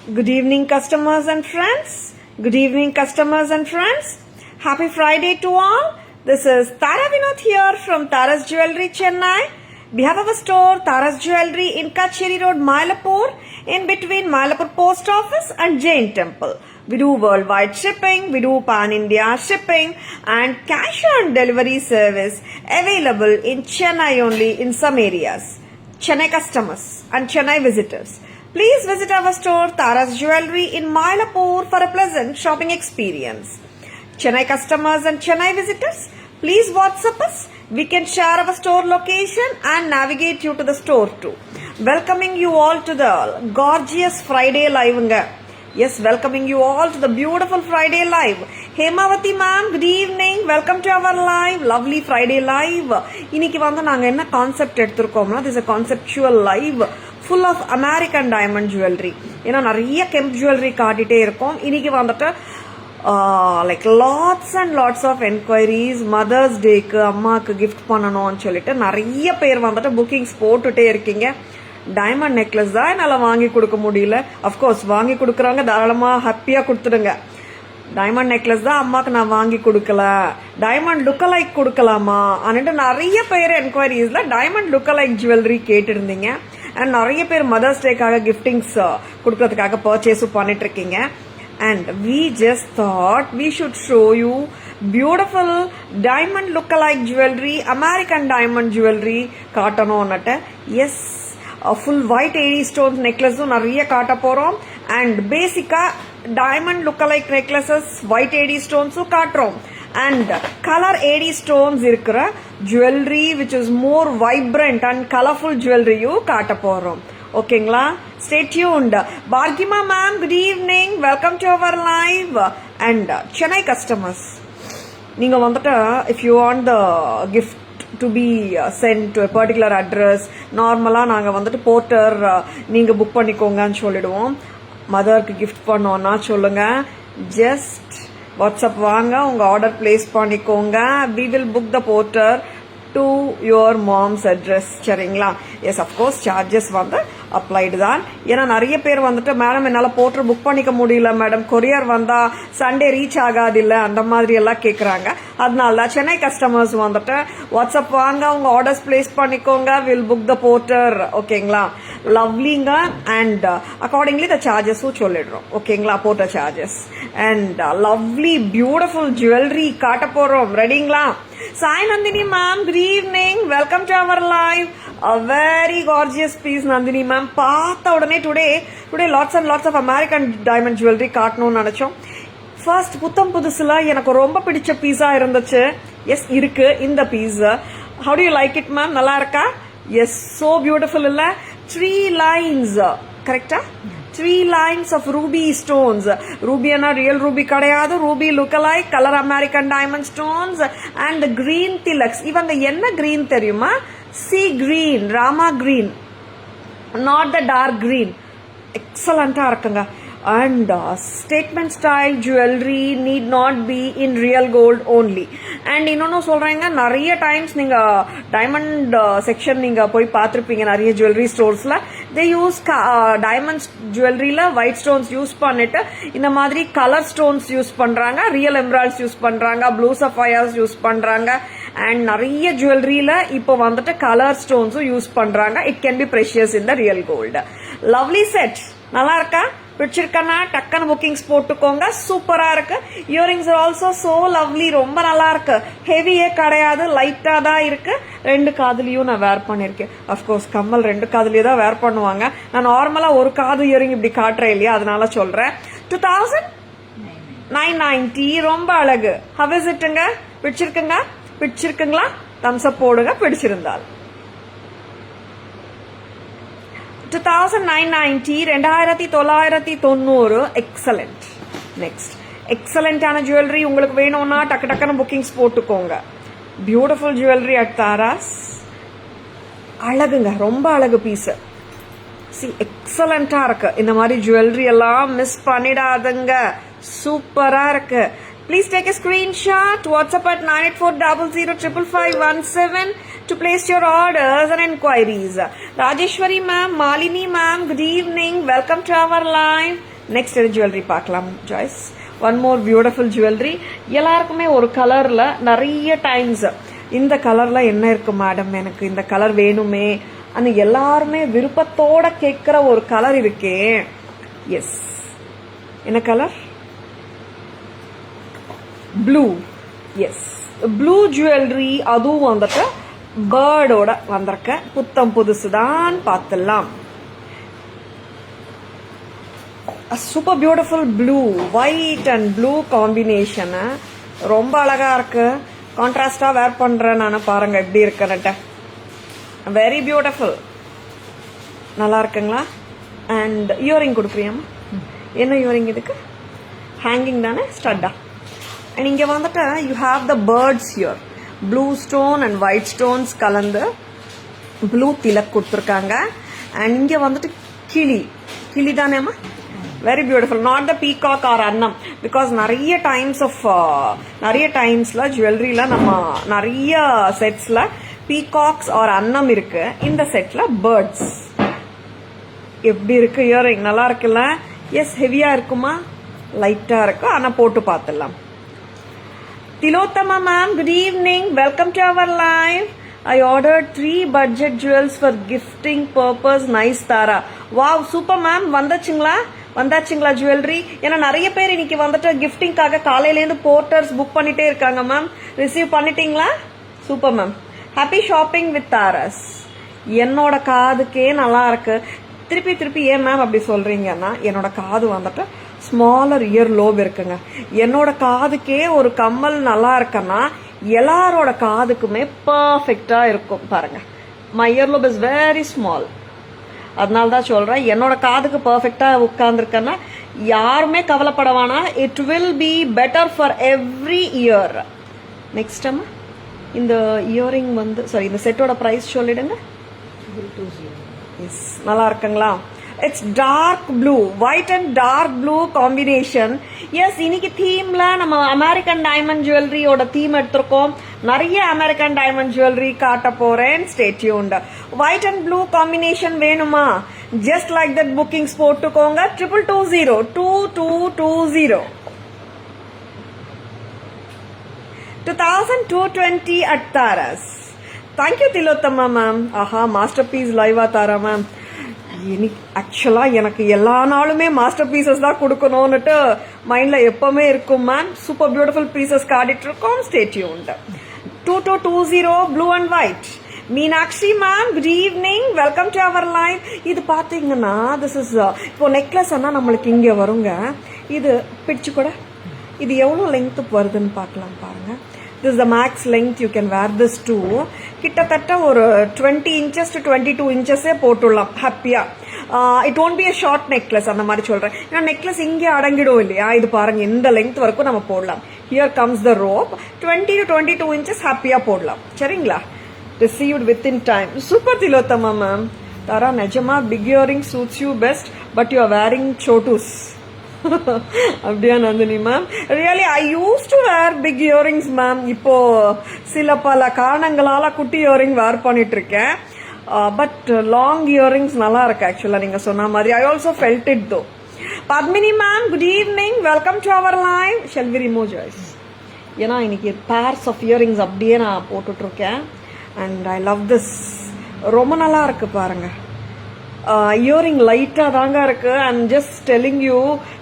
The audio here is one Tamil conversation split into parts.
Good evening, customers and friends. Good evening, customers and friends. Happy Friday to all. This is Tara Vinod here from Tara's Jewelry, Chennai. We have our store, Tara's Jewelry, in Kacheri Road, Mylapore, in between Mylapore Post Office and Jain Temple. We do worldwide shipping, we do pan-India shipping and cash on delivery service available in Chennai only in some areas. Chennai customers and Chennai visitors, please visit our store Tara's Jewelry in Mylapore for a pleasant shopping experience. Chennai customers and Chennai visitors, please WhatsApp us. We can share our store location and navigate you to the store too. Welcoming you all to the gorgeous Friday live. Yes, welcoming you all to the beautiful Friday live. Hemavati ma'am, good evening. Welcome to our live. Lovely Friday live. இன்னைக்கு வந்து நாங்க என்ன concept எடுத்துருக்கோம்னா, this is a conceptual live full of American diamond jewelry. ஏன்னா நிறைய கெம்ப் ஜுவல்லரி காட்டிட்டே இருக்கோம். இன்னைக்கு வந்துட்டு like lots and lots of enquiries mothers டேக்கு அம்மாவுக்கு கிஃப்ட் பண்ணணும்னு சொல்லிட்டு நிறைய பேர் வந்துட்டு புக்கிங்ஸ் போட்டுட்டே இருக்கீங்க. டைமண்ட் நெக்லஸ் தான் என்னால் வாங்கி கொடுக்க முடியல. அஃப்கோர்ஸ் வாங்கி கொடுக்குறாங்க, தாராளமாக ஹாப்பியாக கொடுத்துடுங்க. டைமண்ட் நெக்லஸ் தான் அம்மாவுக்கு நான் வாங்கி கொடுக்கல, டைமண்ட் லுக்கலைக் கொடுக்கலாமா அப்படின்ட்டு நிறைய பேர் என்கொயரிஸில் டைமண்ட் லுக்கலைக் ஜுவல்லரி கேட்டுருந்தீங்க. அண்ட் நிறைய பேர் மதர்ஸ் டேக்காக கிஃப்டிங்ஸ் கொடுக்கறதுக்காக பர்ச்சேஸும் பண்ணிட்டு இருக்கீங்க. And we just thought we should show you beautiful diamond look-alike jewelry, American diamond jewelry காட்டணும்னுட்டு. Yes, full white AD stones necklaceம் நிறைய காட்ட போறோம். And பேசிக்கா diamond look-alike necklaces, white AD stonesம் காட்டுறோம். And color AD stones இருக்கிற jewelry which is more vibrant and colorful jewelryயும் காட்ட போறோம். ஓகேங்களா? Stay tuned. Bhargima ma'am, good evening. Welcome to our live. And Chennai customers, நீங்க வந்துட்டு if you want the gift to be sent to a particular address, நார்மலா நாங்க வந்துட்டு போர்ட்டர் நீங்க புக் பண்ணிக்கோங்கன்னு சொல்லிடுவோம். மதருக்கு கிஃப்ட் பண்ணோம்னா சொல்லுங்க, ஜஸ்ட் வாட்ஸ்அப் வாங்க, உங்க ஆர்டர் பிளேஸ் பண்ணிக்கோங்க. we will book the porter to your mom's address. சரிங்களா? எஸ், அஃப்கோர்ஸ் சார்ஜஸ் வந்து அப்ளைடு தான். ஏன்னா நிறைய பேர் வந்துட்டு மேடம் என்னால் போர்ட்டர் புக் பண்ணிக்க முடியல மேடம், கொரியர் வந்தா சண்டே ரீச் ஆகாது இல்லை, அந்த மாதிரி எல்லாம் கேட்குறாங்க. அதனால தான் சென்னை கஸ்டமர்ஸ் வந்துட்டு வாட்ஸ்அப் வாங்க, உங்க ஆர்டர்ஸ் பிளேஸ் பண்ணிக்கோங்க, வில் புக் த போர்ட்டர். ஓகேங்களா? லவ்லிங்க. அண்ட் அக்கார்டிங்லி த சார்ஜஸும் சொல்லிடுறோம். ஓகேங்களா? Porter charges and lovely beautiful jewellery காட்ட போறோம். ரெடிங்களா? Sai Nandini ma'am, good evening. Welcome to our live. A very gorgeous piece, Nandini ma'am. பார்த்த உடனே today lots and lots of American diamond jewelry காட்டணும்னு நினைச்சோம். ஃபர்ஸ்ட் புத்தம் புதுசுல எனக்கு ரொம்ப பிடிச்ச பீஸா இருந்துச்சு. எஸ், இருக்கு இந்த piece. How do you like it ma'am? நல்லா இருக்கா? எஸ், so beautiful இல்ல? 3 lines. கரெக்டா? 3 lines of ruby stones. Ruby na real ruby kadayadu, ruby look-alike color American diamond stones and green tilaks. Ivanga enna green theriyuma? Sea green, Rama green, not the dark green. Excellent ah irukanga. And statement style jewelry need not be in real gold only. And இன்னொன்னு சொல்றாங்க, நிறைய டைம்ஸ் நீங்க டைமண்ட் செக்ஷன் நீங்க போய் பார்த்துருப்பீங்க நிறைய ஜுவல்லரி ஸ்டோர்ஸ்ல. தே யூஸ் டைமண்ட் ஜுவல்லரியில ஒயிட் ஸ்டோன்ஸ் யூஸ் பண்ணிட்டு இந்த மாதிரி கலர் ஸ்டோன்ஸ் யூஸ் பண்றாங்க, ரியல் எம்ராய்ட்ஸ் யூஸ் பண்றாங்க, ப்ளூ சஃபயர்ஸ் யூஸ் பண்றாங்க. அண்ட் நிறைய ஜுவல்லரியில இப்போ வந்துட்டு கலர் ஸ்டோன்ஸும் யூஸ் பண்றாங்க. It can be precious in the real gold. Lovely set. நல்லா இருக்கா? பிடிச்சிருக்கனா டக்குன்னு புக்கிங்ஸ் போட்டுக்கோங்க. சூப்பரா இருக்கு. Earrings are also so lovely. ரொம்ப நல்லா இருக்கு. ஹெவியே கிடையாது, லைட்டா தான் இருக்கு. 2 காதுலயும் நான் வேர் பண்ணிருக்கேன். அப்கோர்ஸ் கம்மல் 2 காதுலயும் தான் வேர் பண்ணுவாங்க. நான் நார்மலா ஒரு காது இயரிங் இப்படி காட்டுறேன் இல்லையா, அதனால சொல்றேன். 2990. ரொம்ப அழகு. ஹவ் இஸ் இட்டுங்க? பிடிச்சிருக்குங்களா? தம்ஸ் அப் போடுங்க பிடிச்சிருந்தால். 2990, 2990. எக்ஸலண்ட். நெக்ஸ்ட் எக்ஸலண்டான ஜுவல்லரி உங்களுக்கு வேணும்னா டக்குன்னு புக்கிங்ஸ் போட்டுக்கோங்க. Beautiful jewellery at Tara's. அழகுங்க, ரொம்ப அழகு பீஸ். எக்ஸலண்டா இருக்கு. இந்த மாதிரி ஜுவல்லரி எல்லாம் மிஸ் பண்ணிடாதுங்க. சூப்பரா இருக்கு. Please take a screenshot. WhatsApp at 9840055517 to place your orders and inquiries. Rajeshwari ma'am, Malini ma'am, good evening. Welcome to our live. Next jewellery பார்க்கலாம் Joyce. One more beautiful jewellery. எல்லாருக்குமே ஒரு கலர்ல நிறைய டைம்ஸ் இந்த கலர்ல என்ன இருக்கு மேடம், எனக்கு இந்த கலர் வேணுமே அந்த எல்லாருமே விருப்பத்தோட கேட்கிற ஒரு கலர் இருக்கே. எஸ், என்ன colour? Blue. Yes, blue jewellery. அதுவும் வந்துட்டு பேர்டோட வந்திருக்க புத்தம் புதுசுதான். பார்த்துடலாம். Super beautiful blue, white and blue combination. ரொம்ப அழகா இருக்கு. கான்ட்ராஸ்டா வேர் பண்றேன் நான். பாருங்க எப்படி இருக்குன்னுட்டு. Very beautiful. நல்லா இருக்குங்களா? அண்ட் இயரிங் கொடுக்குறியாமா? என்ன இயரிங் இதுக்கு? ஹேங்கிங் தானே, ஸ்டட்டா? அண்ட் இங்க வந்துட்டு you have the birds here. Blue stone and white stones கலந்து ப்ளூ திலக் கொடுத்துருக்காங்க. அண்ட் இங்க வந்துட்டு கிளி. கிளி தானேம்மா? Very beautiful. Not the peacock or அன்னம். பிகாஸ் நிறைய டைம்ஸ்ல ஜுவல்லரியில நம்ம நிறைய செட்ஸ்ல பீகாக்ஸ் ஆர் அன்னம் இருக்கு. இந்த செட்ல பேர்ட்ஸ். எப்படி இருக்கு இயரிங்? நல்லா இருக்குல்ல? எஸ், ஹெவியா இருக்குமா? லைட்டா இருக்கு. ஆனா போட்டு பார்த்துடலாம். Tilottama ma'am, good evening. Welcome to our live. I ordered 3 budget jewels for gifting purpose. Nice Tara. Wow, super ma'am. வந்தாச்சுங்களா ஜுவல்லரி? ஏன்னா நிறைய பேர் இன்னைக்கு வந்துட்டு கிஃப்டிங்காக காலையிலேருந்து போர்ட்டர்ஸ் புக் பண்ணிட்டே இருக்காங்க மேம். ரிசீவ் பண்ணிட்டீங்களா? Super ma'am. Happy shopping with Tara's. என்னோட காதுக்கே நல்லா இருக்கு. திருப்பி ஏன் மேம் அப்படி சொல்றீங்கன்னா, என்னோட காது வந்துட்டு ஸ்மாலர் இயர் லோப் இருக்குங்க. என்னோட காதுக்கே ஒரு கம்மல் நல்லா இருக்குன்னா எல்லாரோட காதுக்குமே பர்ஃபெக்டா இருக்கும். பாருங்க, my ear lobe is very small. அதனால தான் சொல்றேன், என்னோட காதுக்கு பர்ஃபெக்டா உட்கார்ந்துருக்கேன்னா யாருமே கவலைப்படவானா. It will be better for every ear. Next அம்மா, இந்த இயரிங் வந்து இந்த செட்டோட பிரைஸ் சொல்லிடுங்க. எஸ், நல்லா இருக்குங்களா? It's dark blue, white and dark blue combination. Yes, இன்னைக்கு தீம்ல நம்ம அமெரிக்கன் டைமண்ட் ஜுவல்லரியோட தீம் எடுத்திருக்கோம். நிறைய அமெரிக்கன் டைமண்ட் ஜுவல்லரி காட்ட போறேன். Stay tuned. White and blue combination வேணுமா? ஜஸ்ட் லைக் தட் புக்கிங்ஸ் போட்டுக்கோங்க. 2220 2220 at Taras. Thank you Tilottama ma'am. ஆஹா, மாஸ்டர் பீஸ் லைவா தாரா மேம். ஆக்சுவலா எனக்கு எல்லா நாளுமே மாஸ்டர் பீசஸ் தான் கொடுக்கணும்னுட்டு மைண்ட்ல எப்பவுமே இருக்கும் மேம். சூப்பர் பியூட்டிஃபுல் பீசஸ் காட்டிட்டு இருக்கோம். Stay tuned. 2220 blue and white. Meenakshi ma'am, good evening. Welcome to our live. இது பாத்தீங்கன்னா திஸ் இஸ் இப்போ நெக்லஸ் ஆனா நம்மளுக்கு இங்க வருங்க. இது பிடிச்சு கூட இது எவ்வளவு லெங்த் வருதுன்னு பார்க்கலாம். பாருங்க, this is the max length you can wear this to. கிட்டத்தட்ட ஒரு 20 inches to 22 inches போட்டுடலாம் ஹாப்பியா. It won't be a short necklace அந்த மாதிரி சொல்றேன். ஏன்னா நெக்லஸ் இங்கே அடங்கிடும் இல்லையா? இது பாருங்க, இந்த லெங்த் வரைக்கும் நம்ம போடலாம். here comes the rope. 20 to 22 inches ஹாப்பியா போடலாம். சரிங்களா? received within time. super Tilottama ma'am. தாரா, நிஜமா big earring suits you best but you are wearing chotus. அப்படியா Nandini ma'am? Really I use to wear big earrings ma'am. இப்போ சில பல காரணங்களால குட்டி இயரிங் வேர் பண்ணிட்டு இருக்கேன். பட் லாங் இயரிங்ஸ் நல்லா இருக்கு ஆக்சுவலா, நீங்க சொன்ன மாதிரி. ஐ also felt it though. Padmini ma'am, good evening. Welcome to our live. Shall we remove Joyce? ஏன்னா இன்னைக்கு பேர்ஸ் ஆஃப் இயரிங்ஸ் அப்படியே நான் போட்டுட்டு இருக்கேன். And I love this. ரொம்ப நல்லா இருக்கு பாருங்க. இயரிங் லைட்டா தாங்க இருக்கு. I'm just telling you,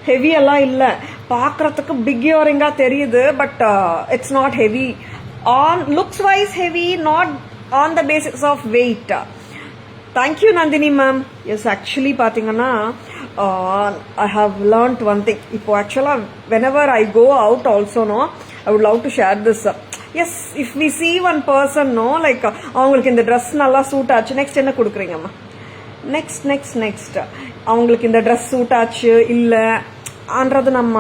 heavy எல்லாம் இல்ல. பாக்குறதுக்கு பிக் இயரிங்கா தெரியுது, but it's not heavy. On looks wise heavy, not on the basis of weight. Thank you Nandini ma'am. Yes, actually பாத்தீங்கன்னா I have learnt one thing. இப்போ ஆக்சுவலா whenever I go out also no, I would love to share this. Yes, if we see one person no, like அவங்களுக்கு இந்த ட்ரெஸ் நல்லா சூட் ஆச்சு, நெக்ஸ்ட் என்ன கொடுக்குறீங்கம்மா? நெக்ஸ்ட் அவங்களுக்கு இந்த ட்ரெஸ் சூட் ஆச்சு இல்ல ஆன்றது நம்ம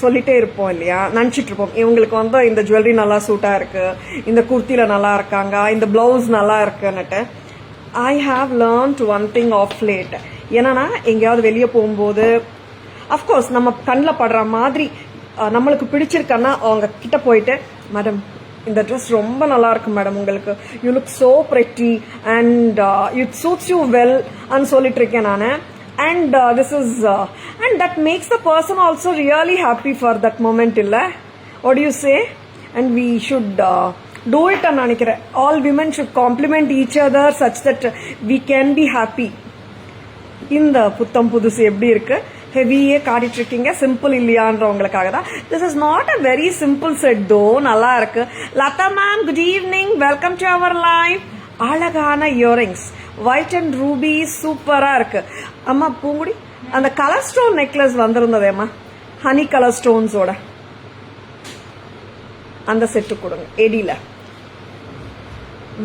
சொல்லிட்டே இருப்போம் இல்லையா? நினைச்சிட்டு இருப்போம் இவங்களுக்கு வந்து இந்த ஜுவல்லரி நல்லா சூட்டா இருக்கு, இந்த குர்த்தில நல்லா இருக்காங்க, இந்த பிளவுஸ் நல்லா இருக்குன்னுட்டு. I have learnt one thing of late. என்னன்னா, எங்கேயாவது வெளியே போகும்போது அஃப்கோர்ஸ் நம்ம கண்ணில் படுற மாதிரி நம்மளுக்கு பிடிச்சிருக்கன்னா அவங்க கிட்ட போயிட்டு, மேடம் இந்த ட்ரெஸ் ரொம்ப நல்லா இருக்கு மேடம், உங்களுக்கு you look so pretty and it suits you well அன்னு சொல்லிட்டு இருக்கேன் நான். and this is and that makes the person also really happy for that moment illa. What do you say? And we should do it and nanikira all women should compliment each other such that we can be happy. இந்த புத்தம் புதுசு எப்படி இருக்கு, ஹெவியே காட்டிட்டு இருக்கீங்க, சிம்பிள் இல்லையான்றவங்களுக்காக தான். This is not a very simple set though, நல்லா இருக்கு. Latha ma'am good evening, welcome to our live. அழகான இயரிங்ஸ், ஒயிட் அண்ட் ரூபி, சூப்பரா இருக்கு. அம்மா பூங்குடி, அந்த கலர் ஸ்டோன் நெக்லஸ் வந்திருந்ததேம்மா, ஹனி கலர் ஸ்டோன்ஸோட அந்த செட்டு கொடுங்க எடியில.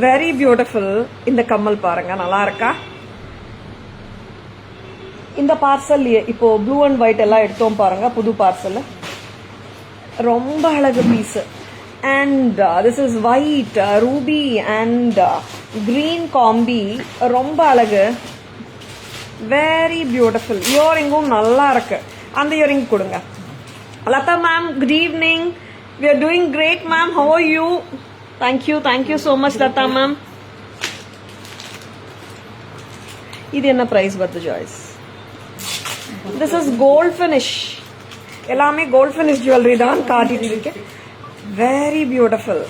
Very beautiful. இந்த கம்மல் பாருங்க, நல்லா இருக்கா? இந்த பார்சல் இப்போ ப்ளூ அண்ட் ஒயிட் எல்லாம் எடுத்தோம் பாருங்க, புது பார்சல், ரொம்ப அழகு piece. And this is white ruby and green combi, ரொம்ப அழகு, வெரி பியூட்டிஃபுல். இயரிங்கும் நல்லா இருக்கு, அந்த இயரிங் கொடுங்க. Latha ma'am good evening, we are doing great ma'am, how are you? thank you so much Lata ma'am. இது என்ன பிரைஸ் வருது Joyce? this is gold finish, எல்லாமே gold finish jewelry தான் காட்டிட்டு இருக்கேன். very beautiful,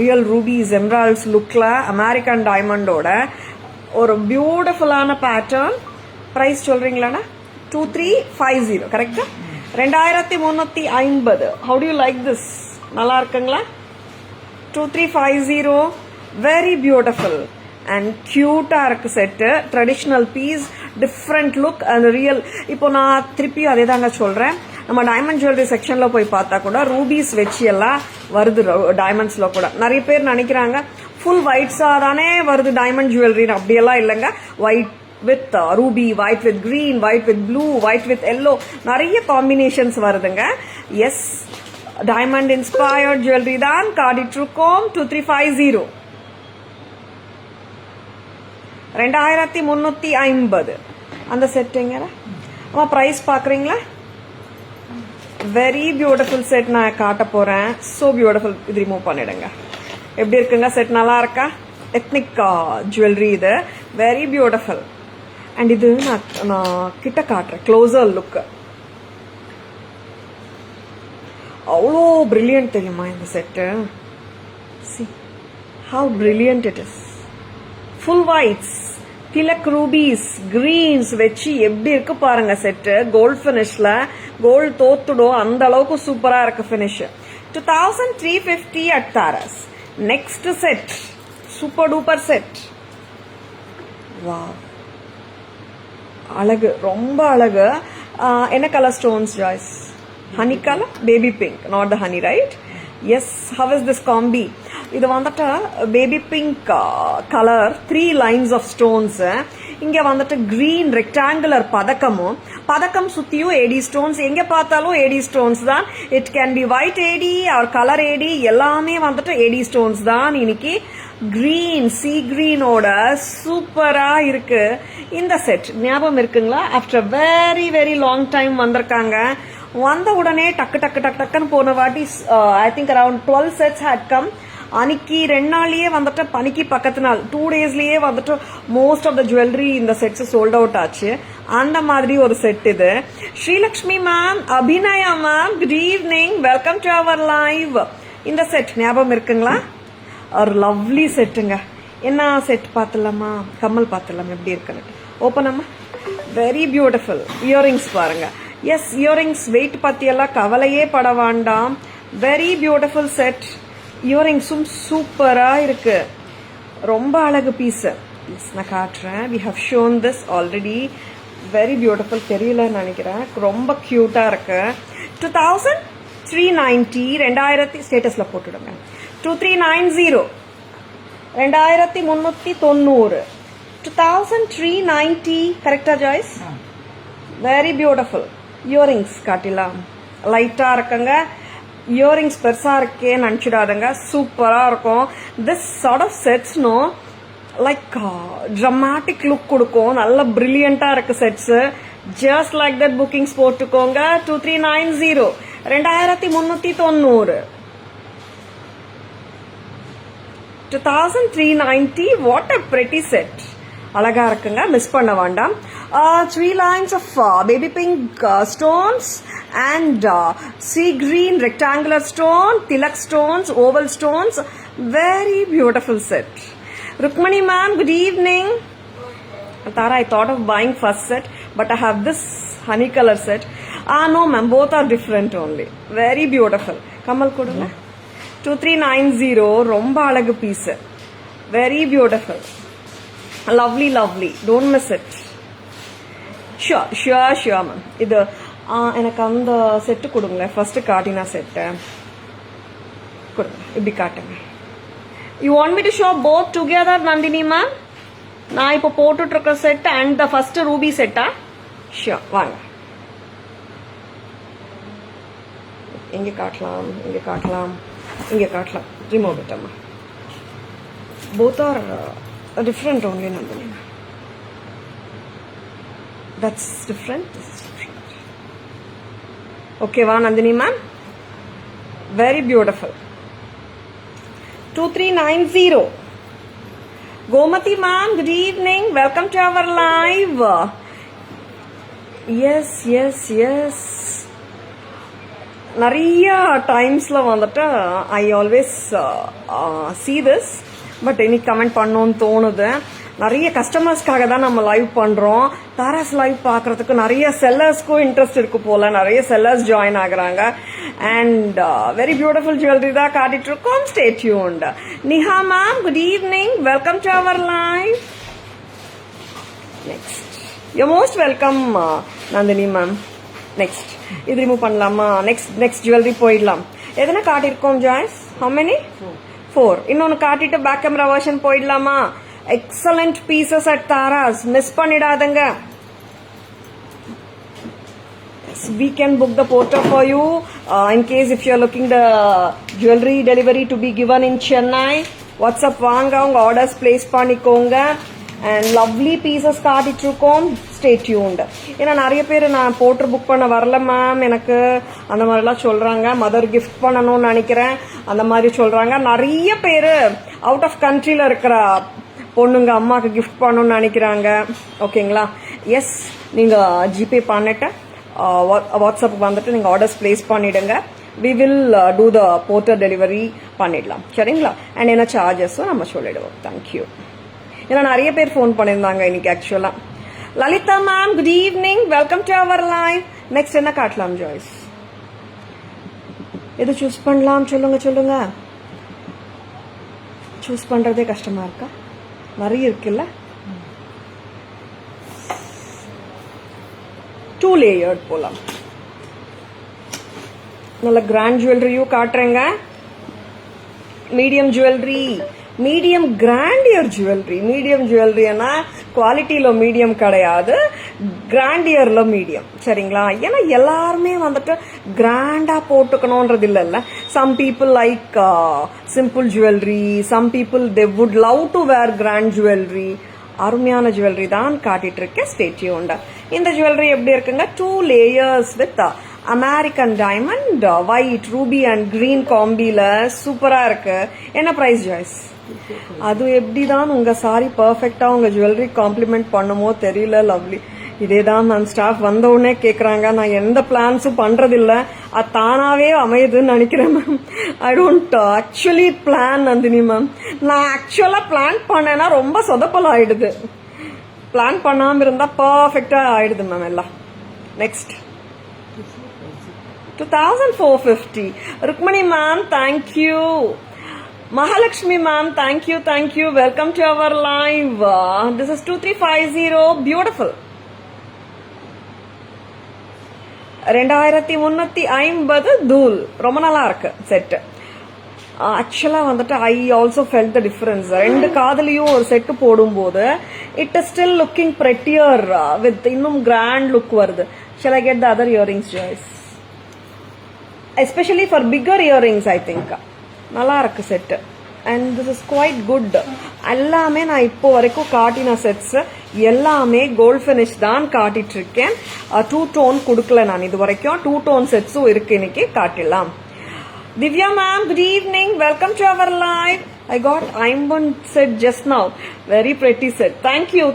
real rubies emeralds lookல அமெரிக்கன் டைமண்டோட ஒரு பியூட்டிஃபுல்லான பேட்டர்ன். பிரைஸ் சொல்றீங்களாண்ணா? 2350 கரெக்டா? 2350. how do you like this? நல்லா இருக்குங்களா? 2350, very beautiful and cute-ஆ இருக்கு set. Traditional piece, different look and real. இப்போ நான் திருப்பியும் அதே தாங்க சொல்றேன், நம்ம டைமண்ட் ஜுவல்லரி செக்ஷன்ல போய் பார்த்தா கூட ரூபீஸ் வச்சு எல்லாம் வருது. டைமண்ட்ஸ்ல கூட நிறைய பேர் நினைக்கிறாங்க ஃபுல் ஒயிட்ஸா தானே வருது டைமண்ட் ஜுவல்லரி, அப்படியெல்லாம் இல்லைங்க. White with ruby, white with green, white with blue, white with yellow, நிறைய காம்பினேஷன்ஸ் வருதுங்க. எஸ், டைமண்ட் இன்ஸ்பயர்ட் ஜுவல்லரி தான் காட்டிட்டு இருக்கோம். 2350, 2350 அந்த செட்டுங்க. அம்மா பிரைஸ் பாக்குறீங்களா? வெரி பியூட்டிஃபுல் செட் நான் காட்ட போறேன். So beautiful. இது ரிமூவ் பண்ணிடுங்க. எப்படி இருக்குங்க செட்? நல்லா இருக்கா? எத்னிக் ஜுவல்லரி இது, வெரி பியூட்டிஃபுல். அண்ட் இது நான் கிட்ட காட்டுறேன், க்ளோசர் லுக். அவ்வளோ பிரில்லியன்ட் தெரியுமா இந்த set? see how brilliant it is. full whites, திலக் ரூபீஸ், கிரீன்ஸ் வச்சு எப்படி இருக்கு பாருங்க செட்டு. கோல்ட் ஃபினிஷ்ல, கோல்ட் தோத்துடும் அந்த அளவுக்கு சூப்பரா இருக்கு finish. 2350 at Taras. Next set, super duper set. Wow, அழகு, ரொம்ப அழகு. என்ன colour stones Joyce? Honey colour, baby pink, not the honey right? Yes. How is this combi? இது வந்துட்டு baby pink colour, 3 lines of stones. இங்க வந்துட்டு கிரீன் ரெக்டாங்குலர் பதக்கமும், பதக்கம் சுத்தியும் ஏடி ஸ்டோன்ஸ். எங்க பார்த்தாலும் ஏடி ஸ்டோன்ஸ் தான். It can be white AD or colour AD, எல்லாமே வந்துட்டு ஏடி ஸ்டோன்ஸ் தான். இன்னைக்கு கிரீன், சி கிரீனோட சூப்பரா இருக்கு இந்த செட். ஞாபகம் இருக்குங்களா? After very very long time வந்திருக்காங்க. வந்த உடனே டக்கு டக்கு டக்கு டக்குன்னு போன வாட்டி I think around 12 sets had come. அன்னைக்கு 2 நாள்லயே வந்துட்டு, பனிக்கு பக்கத்து நாள் 2 daysலயே வந்துட்டு மோஸ்ட் ஆஃப் த ஜுவல்லரி இந்த செட்ஸ் சோல்ட் அவுட் ஆச்சு. அந்த மாதிரி ஒரு செட் இது. Sreelakshmi ma'am, Abhinaya ma'am good evening, welcome to our live. இந்த செட் ஞாபகம் இருக்குங்களா? ஒரு லவ்லி செட்டுங்க. என்ன செட் பார்த்துலாமா? கம்மல் பார்த்துலாம் எப்படி இருக்குன்னு. ஓப்பன் அம்மா. Very beautiful. இயரிங்ஸ் பாருங்க. எஸ், இயரிங்ஸ் வெயிட் பத்தியெல்லாம் கவலையே பட வேண்டாம். Very beautiful set. இயரிங்ஸும் சூப்பரா இருக்கு, ரொம்ப அழகு பீஸ். நான் காட்டுறேன். We have shown this already. Very beautiful. தெரியலன்னு நினைக்கிறேன், ரொம்ப கியூட்டா இருக்கு. 2390, 2000 ஸ்டேட்டஸ்ல போட்டுடுங்க. 2390, 2390, 2390 கரெக்டா ஜாய்ஸ்? Very beautiful. இயரிங்ஸ் காட்டிலாம், லைட்டா இருக்குங்க. இயரிங்ஸ் பெருசா இருக்கே நினைச்சிடாதுங்க, சூப்பரா இருக்கும். This sort of sets no like dramatic look கொடுக்கும். நல்ல பிரில்லியண்டா இருக்கு sets. Just like that bookings போட்டுக்கோங்க. 2390, 2390, 2390. What a pretty set. அழகா இருக்குங்க, மிஸ் பண்ண வேண்டாம். 3 lines of baby pink stones and sea green rectangular stone, tilak stones, oval stones. Very beautiful set. Rukmani ma'am, good evening. Tara, I thought of buying first set, but I have this honey color set. No ma'am, both are different only. Very beautiful. Kamal kodunga. 2390, romba alagu piece. Very beautiful. Lovely, lovely. Don't miss it. Sure ma'am. இது எனக்கு அந்த செட்டு கொடுங்க. ஃபர்ஸ்ட் காட்டினா செட்டு கொடுங்க, இப்படி காட்டுங்க. You want me to show both together Nandini ma'am? நான் இப்போ போட்டுட்டு இருக்க set and the first ruby செட்டா? ஷியோர், வாங்க. இங்கே காட்டலாம், இங்கே காட்டலாம், இங்கே காட்டலாம். ரிமூவ் இட்டம்மா. Both are different only, Nandini. That's different. This is different. Okay, va Nandini ma'am. Very beautiful. 2390. Gomati ma'am, good evening. Welcome to our live. Yes. நிறைய டைம்ஸ்ல வந்துட்டு I always see this. But இன்னைக்கு கமெண்ட் பண்ணணும்னு தோணுது. நிறைய கஸ்டமர்ஸ்க்காக தான் நம்ம லைவ் பண்றோம். தாராஸ் லைவ் பாக்குறதுக்கு நிறைய செல்லர்ஸ்க்கும் இன்ட்ரெஸ்ட் இருக்கு போல, நிறைய செல்லர்ஸ் ஜாயின் ஆகுறாங்க. அண்ட் வெரி பியூட்டிஃபுல் ஜுவல்லரி தான் காட்டிட்டு இருக்கோம். Stay tuned. Niha ma'am, good evening. Welcome to our live. Next you most welcome Nandini ma'am. Next இது ரிமூவ் பண்ணலாமா? நெக்ஸ்ட் ஜுவல்லரி போயிடலாம். எதனா காட்டியிருக்கோம் ஜாய்ஸ்? How many? 4. இன்னொன்னு காட்டிட்டு பேக் கேமரா வெர்ஷன் போயிடலாமா? Excellent pieces at Tara's, miss பண்ணிடாதங்க. We can book the porter for you in case if you are looking the jewelry delivery to be given in Chennai. WhatsApp வாங்க, உங்க ஆர்டர்ஸ் பிளேஸ் பண்ணிக்கோங்க. அண்ட் லவ்லி பீசஸ் காட்டிட்டு இருக்கோம். Stay tuned. ஏன்னா நிறைய பேர் நான் போட்டர் புக் பண்ண வரல மேம் எனக்கு அந்த மாதிரிலாம் சொல்றாங்க. மதர் கிஃப்ட் பண்ணணும்னு நினைக்கிறேன் அந்த மாதிரி சொல்றாங்க. நிறைய பேர் அவுட் ஆஃப் கண்ட்ரில இருக்கிற பொண்ணுங்க அம்மாக்கு கிஃப்ட் பண்ணணும்னு நினைக்கிறாங்க. ஓகேங்களா? எஸ், நீங்க ஜிபே பண்ணிட்டு வாட்ஸ்அப் வந்துட்டு நீங்க ஆர்டர்ஸ் பிளேஸ் பண்ணிடுங்க. We will do the porter delivery பண்ணிடலாம். சரிங்களா? அண்ட் என்ன சார்ஜஸும் நம்ம சொல்லிடுவோம். தேங்க்யூ. ஏன்னா நிறைய பேர் ஃபோன் பண்ணியிருந்தாங்க இன்னைக்கு ஆக்சுவலா. Lalitha ma'am, good evening. Welcome to our live. Next என்ன காட்டலாம் ஜாய்ஸ்? எது சூஸ் பண்ணலாம் சொல்லுங்க. சூஸ் பண்றதே கஷ்டமா இருக்கா? நிறைய இருக்குல்ல. 2 layered போலாம். நல்ல கிராண்ட் ஜுவல்லரியும் காட்டுறேங்க. Medium jewellery, medium grandeur jewellery. Medium ஜுவல்லரினா குவாலிட்டியில மீடியம் கிடையாது, கிராண்டியர்ல மீடியம். சரிங்களா? ஏன்னா எல்லாருமே வந்துட்டு கிராண்டா போட்டுக்கணும்ன்றது இல்லைல்ல. Some people like simple jewellery, some people they would love to wear grand jewellery. அருமையான ஜுவல்லரி தான் காட்டிட்டு இருக்கேன். Stay tuned. இந்த ஜுவல்லரி எப்படி இருக்குங்க? 2 layers with American diamond, white, ruby and green காம்பில சூப்பரா இருக்கு. என்ன பிரைஸ் ஜாய்ஸ்? அது எப்படிதான் உங்க சாரி பர்ஃபெக்டா உங்க ஜுவல்லரி காம்ப்ளிமெண்ட் பண்ணுமோ தெரியல. லவ்லி. இதேதான் மேம் ஸ்டாஃப் வந்த உடனே கேக்குறாங்க. நான் எந்த பிளான்ஸும் பண்றதில்ல, அது தானாவே அமையுதுன்னு நினைக்கிறேன் ma'am. I don't actually plan Nandini ma'am. நான் ஆக்சுவலா பிளான் பண்ணேன்னா ரொம்ப சொதப்பல் ஆயிடுது. பிளான் பண்ணாம இருந்தா பர்ஃபெக்டா ஆயிடுது மேம் எல்லாம். Next 2450. Rukmani ma'am, thank you. Mahalakshmi ma'am, thank you. Welcome to our live. This is 2350. Beautiful. 2350 தூள். ரொம்ப நல்லா இருக்கு செட். ஆக்சுவலா வந்துட்டு I also felt the difference. 2 காதலையும் ஒரு செட்டு போடும்போது it is still looking prettier with இன்னும் கிராண்ட் லுக் வருது. Shall I get the other earrings, Joyce? Especially for bigger earrings, I think. நல்லா இருக்கு set. And this is quite good. எல்லாமே நான் இப்போ வரைக்கும் காட்டின செட்ஸ் எல்லாமே கோல்ட் ஃபினிஷ் தான் காட்டிட்டு இருக்கேன். 2 டோன் கொடுக்கல நான் இது வரைக்கும். 2 டோன் செட்ஸும் இருக்கு. இன்னைக்கு காட்டிடலாம். Divya ma'am, good evening. Welcome to our live. I got Aimbun set just now. Very pretty set. Thank you,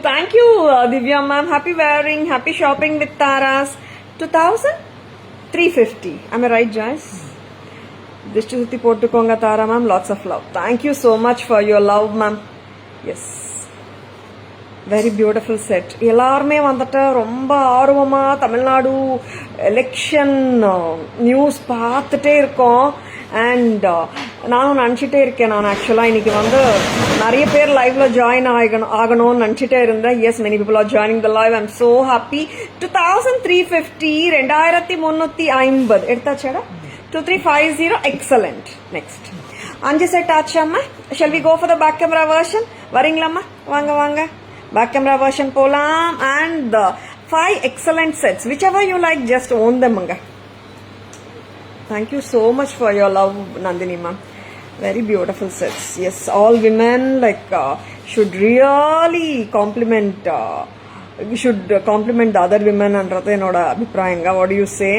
Divya ma'am. Happy wearing, happy shopping with Taras. 2,350. Am I right, Joyce? Dishti sutti pottukonga Tara ma'am. Lots of love. Thank you so much for your love, ma'am. Yes. Very beautiful set. எல்லாருமே வந்துட்டு ரொம்ப ஆர்வமாக தமிழ்நாடு எலெக்ஷன் நியூஸ் பார்த்துட்டே இருக்கோம். அண்ட் நானும் நினச்சிட்டே இருக்கேன். நான் ஆக்சுவலாக இன்னைக்கு வந்து நிறைய பேர் லைவ்ல ஜாயின் ஆகணும்னு நினச்சிட்டே இருந்தேன். Yes, many people are joining the live. I am so happy. 2,350 2,350 எடுத்தாச்சாடா. 2,350 எக்ஸலண்ட். நெக்ஸ்ட் 5 செட் ஆச்சாம்மா. Shall we go for the back camera version? வரீங்களாம்மா? வாங்க வாங்க. Back camera version polam and the 5 excellent sets. Whichever you like, just own them. Thank you so much for your love, Nandini ma'am. Very beautiful sets. Yes, all women should really compliment the other women andrathu enoda abhiprayanga. What do you say?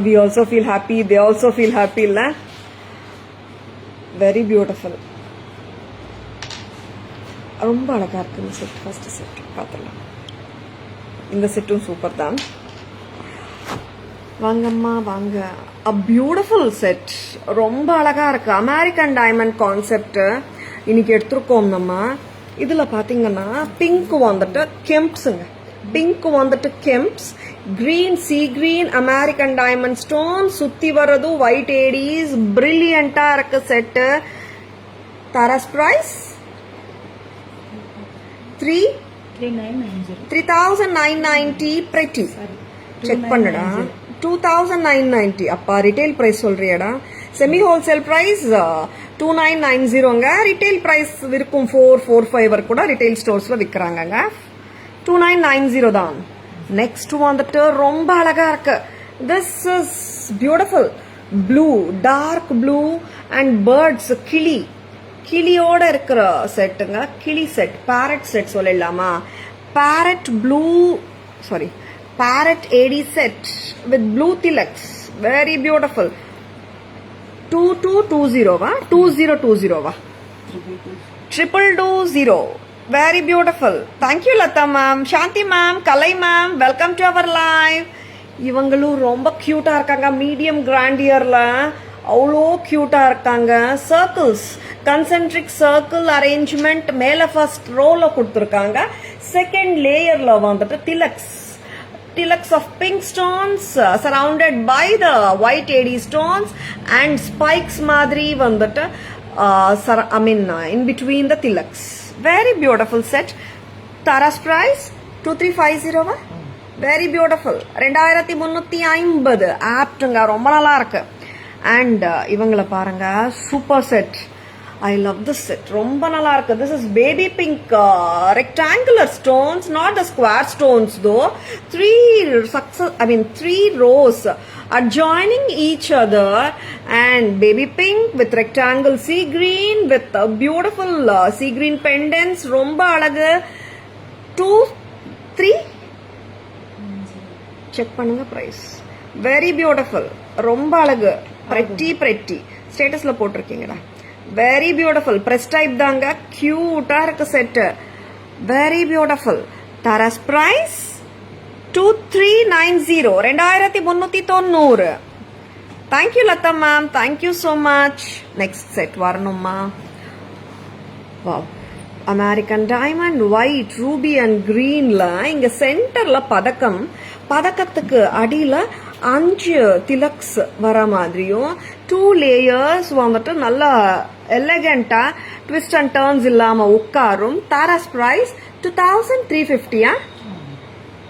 We also feel happy, they also feel happy, illa? Very beautiful. ரொம்ப அழகா இருக்கு இந்த செட். ஃபர்ஸ்ட் செட் பார்த்துடலாம். இந்த செட்டும் சூப்பர் தான். வாங்கம்மா வாங்க. A beautiful set. ரொம்ப அழகா இருக்கு. அமெரிக்கன் டைமண்ட் கான்செப்ட் இன்னைக்கு எடுத்திருக்கோம் நம்ம. இதுல பாத்தீங்கன்னா பிங்க் வந்துட்டு கெம்ப்ஸுங்க. பிங்க் வந்துட்டு கெம்ப்ஸ், green sea green American diamond stone சுத்தி வர்றது ஒயிட் ஏடிஸ். பிரில்லியண்டா இருக்கு set. Tara's price 3,990. pretty. Check பண்ணுடா. 2,990. அப்பா ரிட்டைல் பிரைஸ் சொல்றியாடா? செமி ஹோல்சேல் பிரைஸ் 2,990ங்க. ரிட்டைல் பிரைஸ் இருக்கும் 445 வரைக்கும் கூட ரிட்டைல் ஸ்டோர்ஸ்ல விற்கிறாங்க. 2,990 தான். நெக்ஸ்ட் வந்துட்டு ரொம்ப அழகா இருக்கு. This is beautiful blue, dark blue and birds, கிளியோட இருக்கிற செட்டுங்க. கிளி செட், பேரட் செட் சொல்லலாமா? Parrot blue, sorry, parrot AD set with blue tilaks. Very beautiful. 2,220வா? 2,020வா? 2,220. Very beautiful. Thank you Latha ma'am, Shanthi ma'am, Kalai ma'am. Welcome to our live. இவங்களும் ரொம்ப கியூட்டா இருக்காங்க. மீடியம் கிராண்டியர்ல அவ்வளோ கியூட்டா இருக்காங்க. சர்க்கிள்ஸ், கன்சென்ட்ரிக் சர்க்கிள் அரேஞ்ச்மெண்ட் மேல ஃபர்ஸ்ட் ரோல கொடுத்துருக்காங்க. செகண்ட் லேயர்ல வந்துட்டு tilaks of pink stones surrounded by the white AD stones and spikes மாதிரி வந்துட்டு I mean in between the tilaks. Very beautiful set. Tara's price 2,350. Very beautiful. 2,350. ஆப்டுங்க, ரொம்ப நல்லா இருக்கு. அண்ட் இவங்கள பாருங்க, super set. I love this set. ரொம்ப நல்லா இருக்கு. This is baby pink rectangular stones, not the square stones though. 3 rows adjoining each other and baby pink with rectangle sea green with a beautiful sea green pendants. ரொம்ப அழகு. 2,3 செக் பண்ணுங்க பிரைஸ். Very beautiful. ரொம்ப அழகு. pretty ஸ்டேட்டஸ்ல போட்டிருக்கீங்கடா. Very beautiful. பிரஸ் டைப் தாங்க. கியூட்டா இருக்கு set. Very beautiful. Tara's price 2,390. 2,390. Thank you Latha ma'am, thank you so much. Next set வரணுமா? Wow, American diamond white, ruby and கிரீன்ல இங்க சென்டர்ல பதக்கத்துக்கு அடியில 5 திலக்ஸ் வர மாதிரியும் 2 லேயர்ஸ் வந்துட்டு நல்லா எலகண்டா ட்விஸ்ட் அண்ட் டர்ன்ஸ் இல்லாம உட்காரும். தாராஸ் பிரைஸ் 2,350.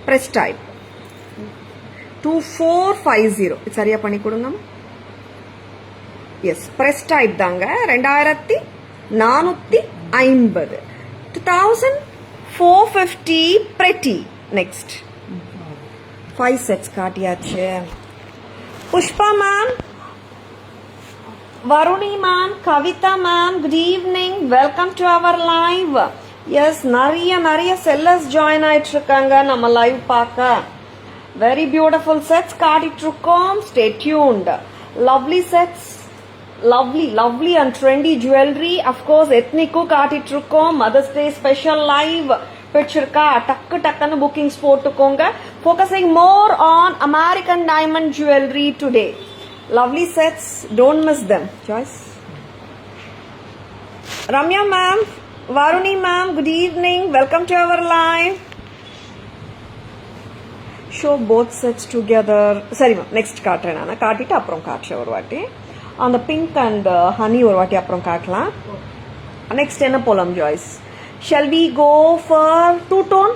Press type 2,450. சரியா பண்ணி கொடுங்க. எஸ், பிரஸ் டைப் தாங்க. 2,450. 2,450. pretty. நெக்ஸ்ட் 5 sets காட்டியாச்சு. Pushpa ma'am, Varuni ma'am, Kavitha ma'am, good evening. Welcome to our live. Yes, நிறைய செல்லர்ஸ் ஜாயின் ஆயிட்டு இருக்காங்க நம்ம லைவ் பார்க்க. வெரி பியூட்டிஃபுல் செட்ஸ் காட்டிட்டு இருக்கோம். Stay tuned. Lovely sets. lovely and trendy jewelry. Of course, ethnic காட்டிட்டு இருக்கோம். Mother's Day special live பிடிச்சிருக்கா டக்குன்னு bookings போட்டுக்கோங்க. Focusing more on American diamond jewelry today. Lovely sets, don't miss them. Joyce. Ramya ma'am, Varuni ma'am, good evening. Welcome to our live. Show both sets together. Sorry ma'am, next காட்டுறேன் நான். காட்டிட்டு அப்புறம் காட்டுறேன் ஒரு வாட்டி. அந்த பிங்க் அண்ட் ஹனி ஒரு வாட்டி அப்புறம் காட்டலாம். நெக்ஸ்ட் என்ன போலாம் Joyce? Shall we go for two-tone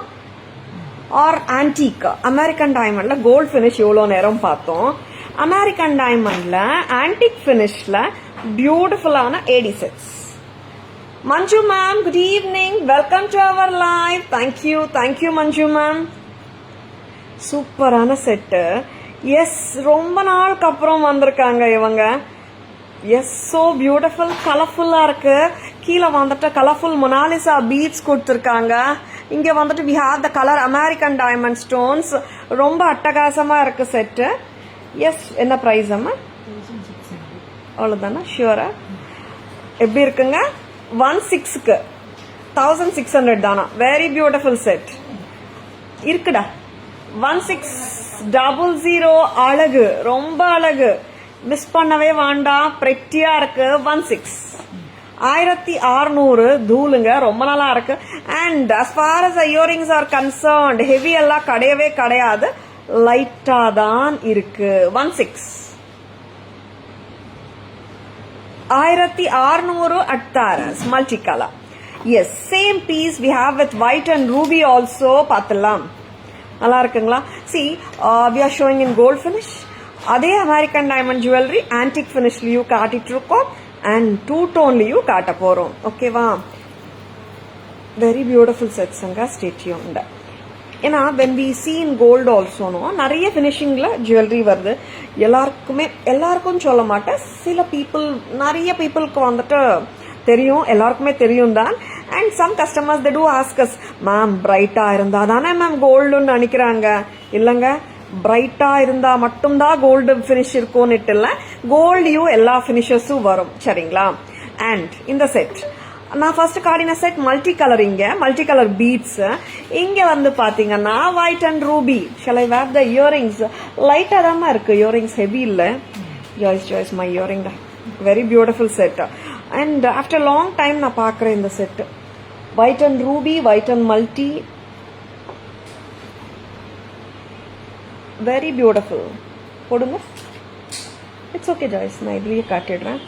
or antique? American diamondல gold finish எவ்வளோ நேரம் பார்த்தோம். American diamondல antique finishல பியூட்டிஃபுல்லான AD sets. Manju ma'am, good evening. Welcome to our live. Thank you Manju ma'am. சூப்பரான செட்டு. எஸ், ரொம்ப நாளுக்கு அப்புறம் வந்திருக்காங்க இவங்க. எஸ், சோ பியூட்டிஃபுல், கலர்ஃபுல்லா இருக்கு. கீழே வந்துட்டு கலர்ஃபுல் மொனாலிசா பீட்ஸ் கொடுத்துருக்காங்க. இங்க வந்துட்டு we have the color American diamond stones. ரொம்ப அட்டகாசமா இருக்கு செட்டு. எஸ், என்ன பிரைஸ் அம்மா? அவ்வளவுதானா? ஷியூரா? எப்படி இருக்குங்க? 16க்கு 1600 தானா? வெரி பியூட்டிஃபுல் செட் இருக்குடா. 1600 அழகு, ரொம்ப அழகு, மிஸ் பண்ணவே வேண்டாம். பிரெட்டியா இருக்கு. 1600 தூளுங்க, ரொம்ப நல்லா இருக்கு. And as far as the earrings are concerned, heavy எல்லாம் கிடையவே கிடையாது, லைட்டா தான் இருக்கு. 1600 at Taras multicolor. Yes, same piece we have with white and ruby also. பார்த்தலாம், நல்லா இருக்குங்களா? See, we are showing in gold finish. அதே American diamond jewelry antique finishலயும் காட்டிட்டு இருக்கோம் and two-toneலயும் காட்ட போறோம். ஓகேவா? வெரி பியூட்டிஃபுல் செட்ஸ் அங்க. Stay tuned. ஏன்னா when we see in gold also நிறைய ஃபினிஷிங்ல ஜுவல்லரி வருது. எல்லாருக்கும் சொல்ல மாட்டேன், சில பீப்புள், நிறைய பீப்புளுக்கு வந்துட்டு தெரியும், எல்லாருக்குமே தெரியும் தான். And some customers they do ask us, ma'am பிரைட்டா இருந்தா தானே மேம் கோல்டுன்னு நினைக்கிறாங்க. இல்லைங்க, பிரைட்டா இருந்தா மட்டும்தான் கோல்டு ஃபினிஷ் இருக்கும்னு இல்ல, கோல்டையும் எல்லா ஃபினிஷஸும் வரும். சரிங்களா? அண்ட் இந்த செட் நான் ஃபர்ஸ்ட் காட்டின செட் மல்டி கலர். இங்க மல்டி கலர் பீட்ஸ். இங்க வந்து பாத்தீங்கன்னா white and ruby. Shall I wear the earrings? லைட்டா தான் இருக்கு இயரிங்ஸ், ஹெவி இல்ல. Joyce my earring. Very beautiful set. And after long time நான் பாக்குறேன் இந்த set. White and ruby, white and multi, very beautiful. போடுங்க. இட்ஸ் ஓகே ஜாய்ஸ், நான் இதுலயே காட்டிடுறேன்.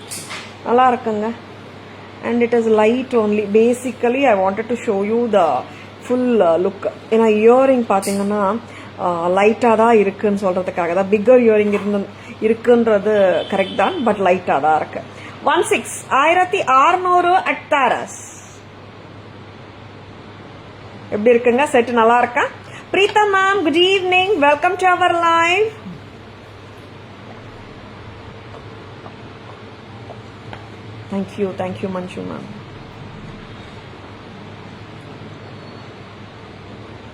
நல்லா இருக்குங்க. And it is light only. Basically I wanted to show you the full look. ஏன்னா இயரிங் பாத்தீங்கன்னா லைட்டா தான் இருக்குன்னு சொல்றதுக்காக தான். பிக்கர் இயரிங் இருக்குன்றது கரெக்ட் தான், பட் லைட்டா தான் இருக்கு. 1600 at Taras. எப்படி இருக்குங்க செட்? நல்லா இருக்கா? Preetha ma'am, good evening. Welcome to our live. Thank you Manju ma'am.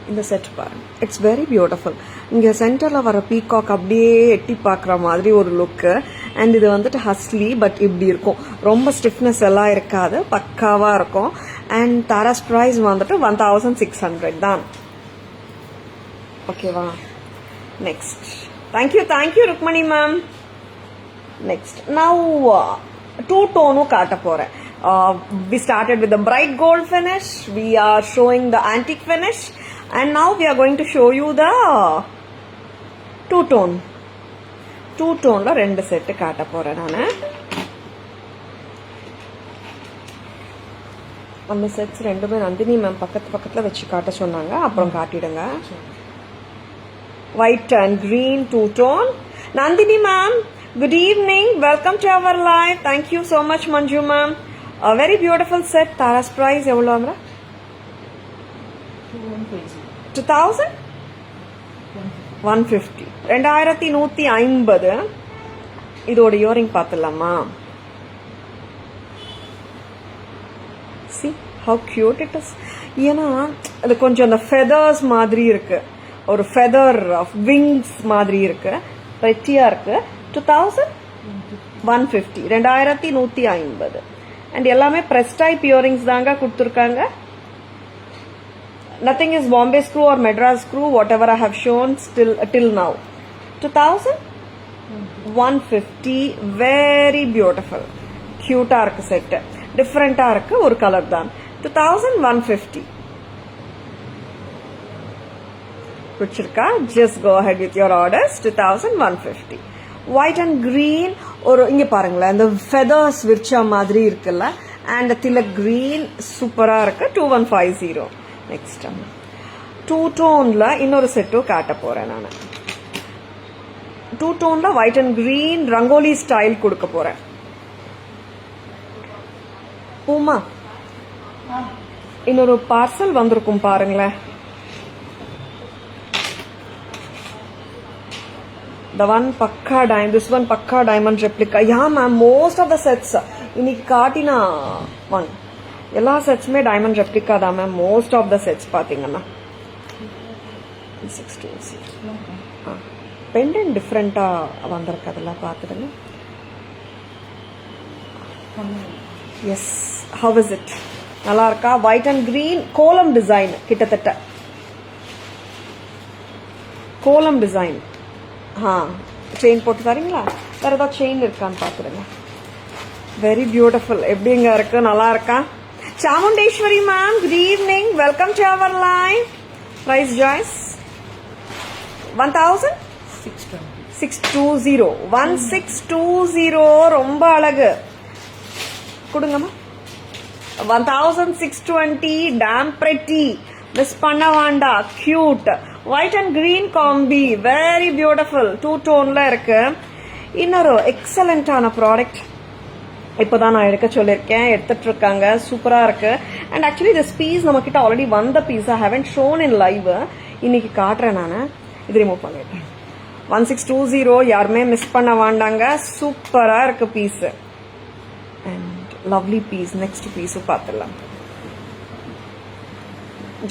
இந்த செட் பாருங்க, இட்ஸ் வெரி பியூட்டிஃபுல். இங்க சென்டர்ல வர பீகாக் அப்படியே எட்டி பாக்குற மாதிரி ஒரு லுக். அண்ட் இது வந்துட்டு ஹஸ்லி, பட் இப்படி இருக்கும், ரொம்ப ஸ்டிஃப்னஸ் எல்லாம் இருக்காது, பக்காவா இருக்கும். அண்ட் தாராஸ் பிரைஸ் வந்துட்டு 1600 தான். ஓகேவா? Next. Thank you Rukmani ma'am. Next now two-tone காட்ட போறேன். We started with the bright gold finish. We are showing the antique finish, and now we are going to show you the two-tone. Two-toneல ரெண்டு செட் காட்ட போறேன் நானு. அந்த செட்ஸ் ரெண்டுமே நந்தினி மேம் பக்கத்துல வச்சு காட்ட சொன்னாங்க, அப்புறம் காட்டிடுங்க. white and green two-tone. Nandini ma'am, good evening. Welcome to our live. Thank you so much Manju ma'am. A very beautiful set. Taras price எவ்வளவு அம்ரா? 2000 150. 2150. இதோட earring பார்த்தலாமா? See how cute it is. ஏன்னா அது கொஞ்சம் அந்த ஃபெதர்ஸ் மாதிரி இருக்கு, ஒரு ஃபெதர் ஆஃப் விங்ஸ் மாதிரி இருக்கு, ரெட்டியா இருக்கு. 2000 150 2150 and எல்லாமே press type earrings தாங்க கொடுத்திருக்காங்க. Nothing is Bombay screw or Madras screw, whatever I have shown till now. 2150, very beautiful, cute ஆருக்கு செட், டிஃபரெண்டா இருக்கு, ஒரு கலர் தான். 2150 பிடிச்சிருக்கா? Just go ahead with your orders. 2150. White and green, ஒரு இங்க பாருங்களேன், இந்த feathers விரிச்ச மாதிரி இருக்குல்ல, and திலக் green சூப்பரா இருக்கு. 2150. நெக்ஸ்ட் டூ டோன்ல இன்னொரு செட்டும் காட்ட போறேன் நான். டூ டோன்ல white and green rangoli style கொடுக்க போறேன். பூமா இன்னொரு பார்சல் வந்திருக்கும் பாருங்களேன். The one pakka diamond, this one pakka diamond replica. Yeah ma'am, most of the sets இன்னைக்கு காட்டினா one எல்லா செட்ஸுமே டைமண்ட் ரெப்ளிகா தான் ma'am. Most of the sets பார்த்தீங்கன்னா பெண்டன்ட் டிஃப்ரெண்ட்டாக வந்திருக்கு, அதெல்லாம் பார்த்துடுங்க. Yes, how is it? நல்லா இருக்கா? White and green kolam design, கிட்டத்தட்ட கோலம் டிசைன். செயின் போட்டு தரீங்களா? வேற ஏதாவது செயின் இருக்கான்னு பார்த்துடுங்க. Very beautiful. எப்படிங்க இருக்கு? நல்லா இருக்கா? Chamundeshwari ma'am, good evening. Welcome to our live. Price Joyce. 1620. 1620. ரொம்ப அழகு. கொடுங்கம்மா. 1620. Damn pretty. Miss பண்ண வேண்டாம். Cute. White and green combi. Very beautiful. Two tone ல இருக்கு. இன்னொரு எக்ஸலண்ட் ஆன ப்ராடக்ட் இப்போதான் நான் எடுக்க சொல்லியிருக்கேன், எடுத்துட்டு இருக்காங்க. சூப்பரா இருக்கு. அண்ட் ஆக்சுவலி திஸ் பீஸ் நம்ம கிட்ட ஆல்ரெடி வந்த piece, I haven't shown in live. இன்னைக்கு காட்டுறேன் நான். இது ரிமூவ் பண்ணிட்டேன். 1620. யாருமே மிஸ் பண்ண வேண்டாங்க. சூப்பரா இருக்கு piece and lovely piece. Next piece பார்த்துடலாம்.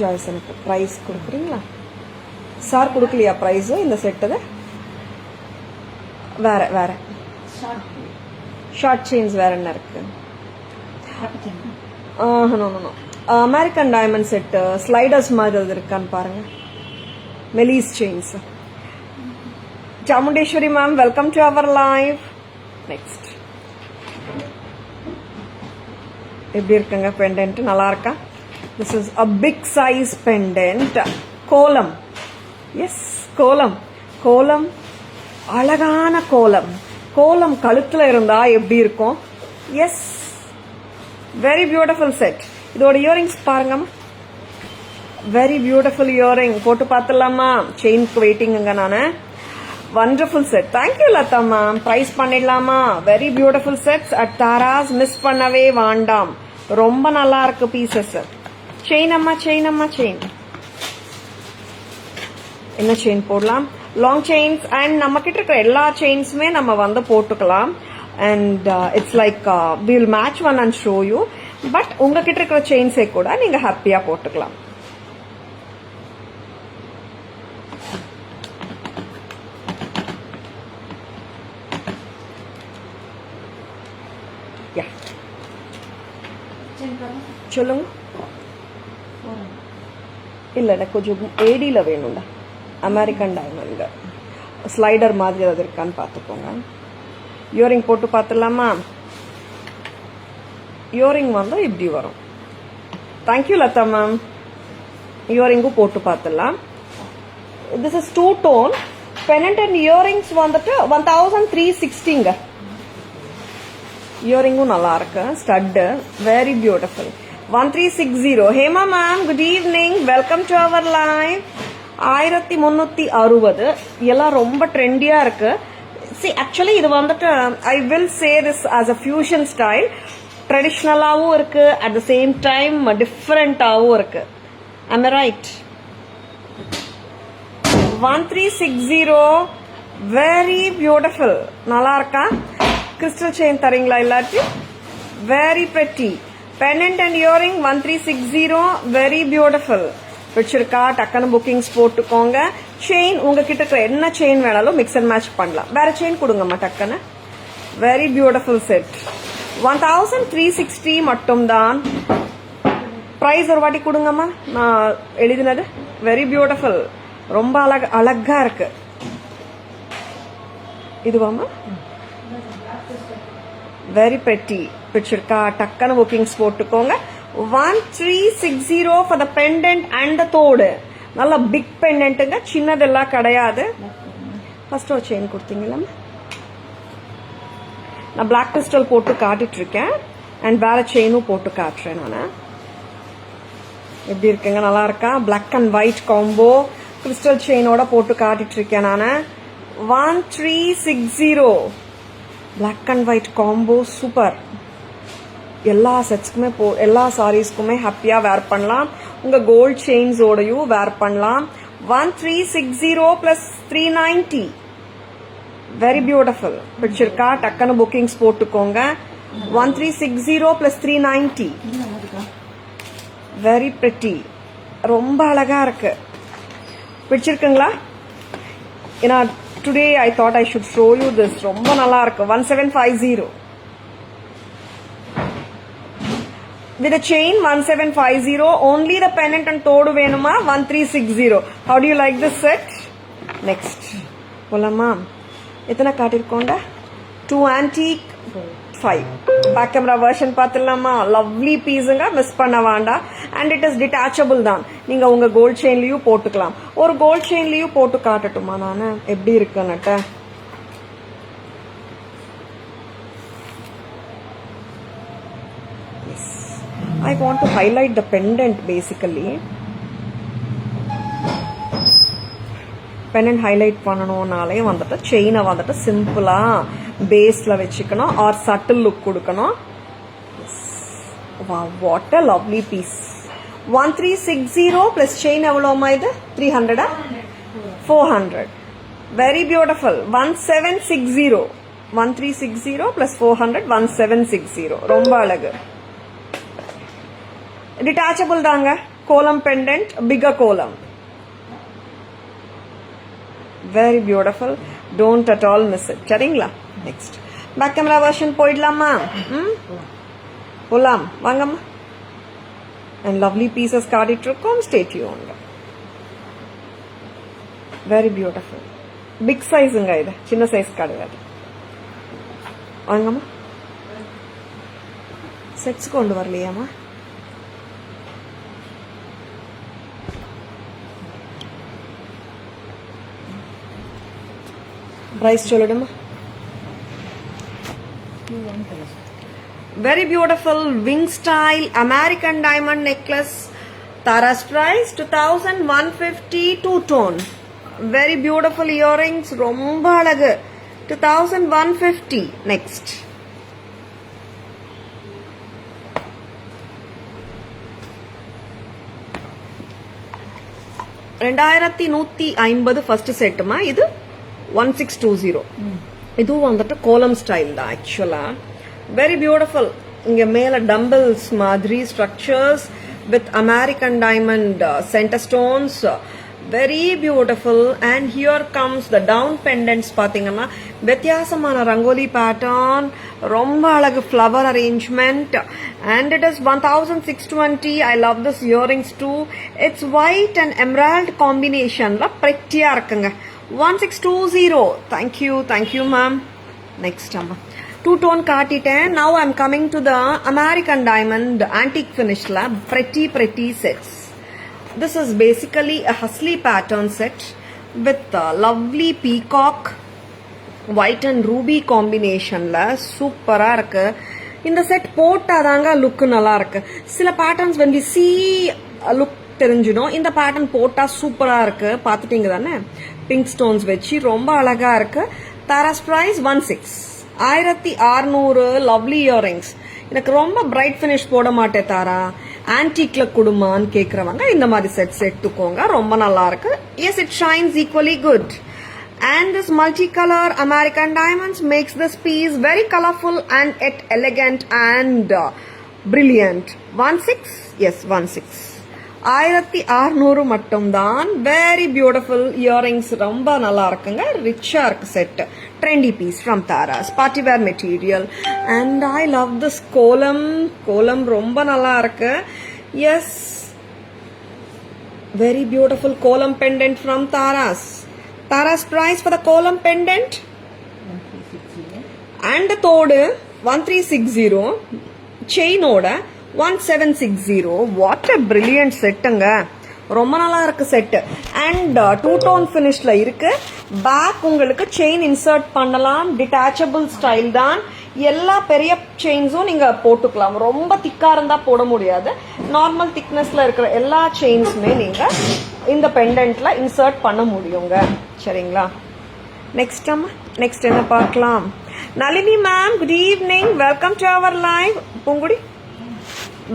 ஜாய்ஸ், எனக்கு ப்ரைஸ் கொடுக்குறீங்களா? சார் கொடுக்கலையா ப்ரைஸ் இந்த செட்டு? வேற வேற ஷார்ட் செயின்ஸ் வேற என்ன இருக்கு? அமெரிக்கன் டைமண்ட் செட் ஸ்லைடர்ஸ் மாதிரி இருக்கான்னு பாருங்க. மெலிஸ் chains. Chamundeswari ma'am, welcome to our live. Next எப்படி இருக்குங்க பெண்டன்ட்? நல்லா இருக்கா? This is a big size pendant. கோலம். எஸ், கோலம். கோலம், அழகான கோலம். கோலம் கழுத்துல இருந்தா எப்படி இருக்கும்? Yes, very beautiful set. இதோட இயரிங்ஸ் பாருங்க. Very beautiful earring. போட்டு பார்த்துலாமா? செயின்க்கு வெயிட்டிங்க நானு. Wonderful set. Thank you Latha ma'am. Price பண்ணிடலாமா? Very beautiful sets at Tara's. Miss பண்ணவே வேண்டாம். ரொம்ப நல்லா இருக்கு பீசஸ். செயின் அம்மா, செயின் அம்மா, செயின் என்ன செயின் போடலாம்? லாங் செயின்ஸ் அண்ட் நம்ம கிட்ட இருக்கிற எல்லா செயின்ஸுமே நம்ம வந்து போட்டுக்கலாம். And it's like will match one and show you. But உங்ககிட்ட இருக்கிற செயின்ஸே கூட நீங்க ஹாப்பியா போட்டுக்கலாம். சொல்லுங்க. இல்ல, எனக்கு கொஞ்சம் ஏடியில வேணும்டா. அமெரிக்கன் டைமண்ட் ஸ்லைடர் மாதிரி அது இருக்கான்னு பார்த்துக்கோங்க. இயரிங் போட்டு பார்த்துடலாமா? இயரிங் வந்து இப்படி வரும். Thank you Latha ma'am. இயரிங்கும் போட்டு பார்த்துடலாம். This is 2 tone pendant and earrings வந்துட்டு 1360ங்க. இயரிங்கும் நல்லா இருக்கு. Stud very beautiful. 1360. Hema ma'am, good evening. Welcome to our live. 1360. எல்லாம் ரொம்ப ட்ரெண்டியா இருக்கு. See, actually இது வந்துட்டு I will say this as a fusion style. ட்ரெடிஷ்னலாவும் இருக்கு, at the same time டிஃப்ரெண்டாவும் இருக்கு. Am I right? 1360. Very beautiful. நல்லா இருக்கா? கிறிஸ்டல் செயின் தரீங்களா இல்லாட்டி? Very pretty. Pendant and earring 1360. Very beautiful. பிடிச்சிருக்கா? டக்குன்னு புக்கிங்ஸ் போட்டுக்கோங்க. செயின் உங்ககிட்ட இருக்கிற என்ன செயின் வேணாலும் மிக்ஸ் அண்ட் மேட்ச் பண்ணலாம். வேற செயின் கொடுங்கம்மா டக்குன்னு. Very beautiful set. 1360 மட்டும்தான். பிரைஸ் ஒரு வாட்டி கொடுங்கம்மா, நான் எழுதினது. வெரி பியூட்டிஃபுல், ரொம்ப அழகா இருக்கு. இதுவாமா வெரி பெட்டி பிடிச்சிருக்கா? டக்கான புக்கிங்ஸ் போட்டுக்கோங்க. 1360 for the pendant and the தோடு. நல்ல பிக் பெண்டன்ட்டுங்க, சின்னதெல்லாம் கிடையாது. ஃபர்ஸ்ட் ஒரு செயின் கொடுத்தீங்களா? நான் பிளாக் கிறிஸ்டல் போட்டு காட்டிட்டு இருக்கேன் அண்ட் வேற செயினும் போட்டு காட்டுறேன். நான் எப்படி இருக்குங்க, நல்லா இருக்கா? Black and white combo crystal செயினோட போட்டு காட்டிட்டு இருக்கேன் நான். 1360 black and white combo, super. எல்லா செட்ஸ்க்குமே எல்லா சாரீஸ்க்குமே ஹாப்பியா வேர் பண்ணலாம். உங்க கோல்ட் செயின்ஸோடையும் வேர் பண்ணலாம். 1360 பிளஸ் 390. Very beautiful. பிடிச்சிருக்கா? டக்குன்னு புக்கிங்ஸ் போட்டுக்கோங்க. 1360 பிளஸ் 390. வெரி பிரிட்டி, ரொம்ப அழகா இருக்கு. பிடிச்சிருக்குங்களா? ஏன்னா today I thought I should show you this. ரொம்ப நல்லா இருக்கு. 1750 with a chain. 1750 only the pendant and தோடு வேணுமா? 1360. How do you like this set? Next போலாமா? எத்தனை காட்டிருக்கோண்ட? 2 antique, 5 பேக் கேமரா வெர்ஷன் பார்த்துடலாமா? லவ்லி பீஸுங்க, மிஸ் பண்ண வேண்டாம். அண்ட் இட் இஸ் டிட்டாச்சபிள் தான். நீங்க உங்க கோல்ட் செயின்லயும் போட்டுக்கலாம். ஒரு கோல்ட் செயின்லயும் போட்டு காட்டட்டுமா நான் எப்படி இருக்குன்னுட்டு? I want to highlight the pendant basically. Pendant highlight பண்ணனும்னாலே வந்துட்டு செயினை வந்துட்டு சிம்பிளா பேஸ்ல வச்சுக்கணும் ஆர் சட்டில் லுக் கொடுக்கணும். Wow, what a lovely piece. 1360 plus chain எவ்வளோமா இது? 300 400. Very beautiful. 1760. 1360 plus 400 1760. ரொம்ப அழகு. டிட்டாச்சபிள் தாங்க. Kolam pendant, bigger kolam. Very beautiful. Don't at all miss it. சரிங்களா? நெக்ஸ்ட் பேக் கேமரா வெர்ஷன் போயிடலாமா? போலாம் வாங்கம்மா. அண்ட் லவ்லி பீசஸ் காட்டிட்டு இருக்கோம். Stay tuned. Very beautiful. Big சைஸுங்க இது, சின்ன சைஸ் கிடையாது. வாங்கம்மா. செட்ஸ் கொண்டு வரலையாமா? price சொல்லுடுமா? Very beautiful wing style American diamond necklace. Tara's price 2150, two tone. Very beautiful earrings, ரொம்ப அழகு. 2150. Next. $2150 ஃபர்ஸ்ட் செட்டுமா இது? 1620. இதுவும் வந்துட்டு கோலம் ஸ்டைல் தான் ஆக்சுவலா. Very beautiful. இங்க மேல டம்பிள்ஸ் மாதிரி structures with American diamond centre stones. Very beautiful. And here comes the down pendants. பாத்தீங்கன்னா வித்தியாசமான ரங்கோலி பேட்டர்ன், ரொம்ப அழகு flower arrangement. And it is 1620. I love this earrings too. It's white and emerald காம்பினேஷன்ல பிரெட்டியா இருக்குங்க. 1620. Thank you ma'am. Next அம்மா two tone காட்டிட்டேன். Now I'm coming to the American diamond antique finishல pretty sets. This is basically a Husley pattern set with lovely peacock, white and ruby combinationல சூப்பரா இருக்கு. இந்த செட் போட்டாதாங்க லுக் நல்லா இருக்கு. சில patterns when we see look தெரிஞ்சிடும். இந்த பேட்டர்ன் போட்டா சூப்பரா இருக்கு. பாத்துட்டீங்க தானே? பிங்க் ஸ்டோன்ஸ் வச்சு ரொம்ப அழகா இருக்கு. தாராஸ் பிரைஸ் 1600. Lovely earrings. எனக்கு ரொம்ப பிரைட் பினிஷ் போட மாட்டேன் தாரா, ஆன்டிக்ல குடுமான்னு கேக்குறவங்க இந்த மாதிரி செட்ஸ் எடுத்துக்கோங்க. ரொம்ப நல்லா இருக்கு. Yes, it shines equally good. And this multicolor American diamonds makes this piece very colorful and yet elegant and brilliant. 16? Yes, 16. 1600 மட்டும்தான். வெரி பியூட்டிஃபுல் இயரிங்ஸ், ரொம்ப நல்லா இருக்குங்க. ரிச்சா இருக்கு set. Trendy piece from Taras, party wear material. And I love this kolam. Kolam ரொம்ப நல்லா இருக்கு. Yes, very beautiful kolam pendant from Taras. Taras price for the kolam pendant? 1360. And the thodu 1360. Chain oda 1760. What a brilliant set anga. ரொம்ப நல்லா இருக்கு செட். அண்ட் டூ டோன் ஃபினிஷ்ல இருக்கு. பேக் உங்களுக்கு செயின் இன்சர்ட் பண்ணலாம். டிட்டாச்சபிள் ஸ்டைல் தான். எல்லா பெரிய செயின்ஸும் நீங்க போட்டுக்கலாம். ரொம்ப திக்கா இருந்தா போட முடியாது. நார்மல் திக்னஸ்ல இருக்கிற எல்லா செயின்ஸுமே நீங்க இந்த பெண்டன்ட்ல இன்சர்ட் பண்ண முடியுங்க. சரிங்களா? நெக்ஸ்ட் என்ன பார்க்கலாம்? Nalini ma'am, good evening, welcome to our live. Poongudi,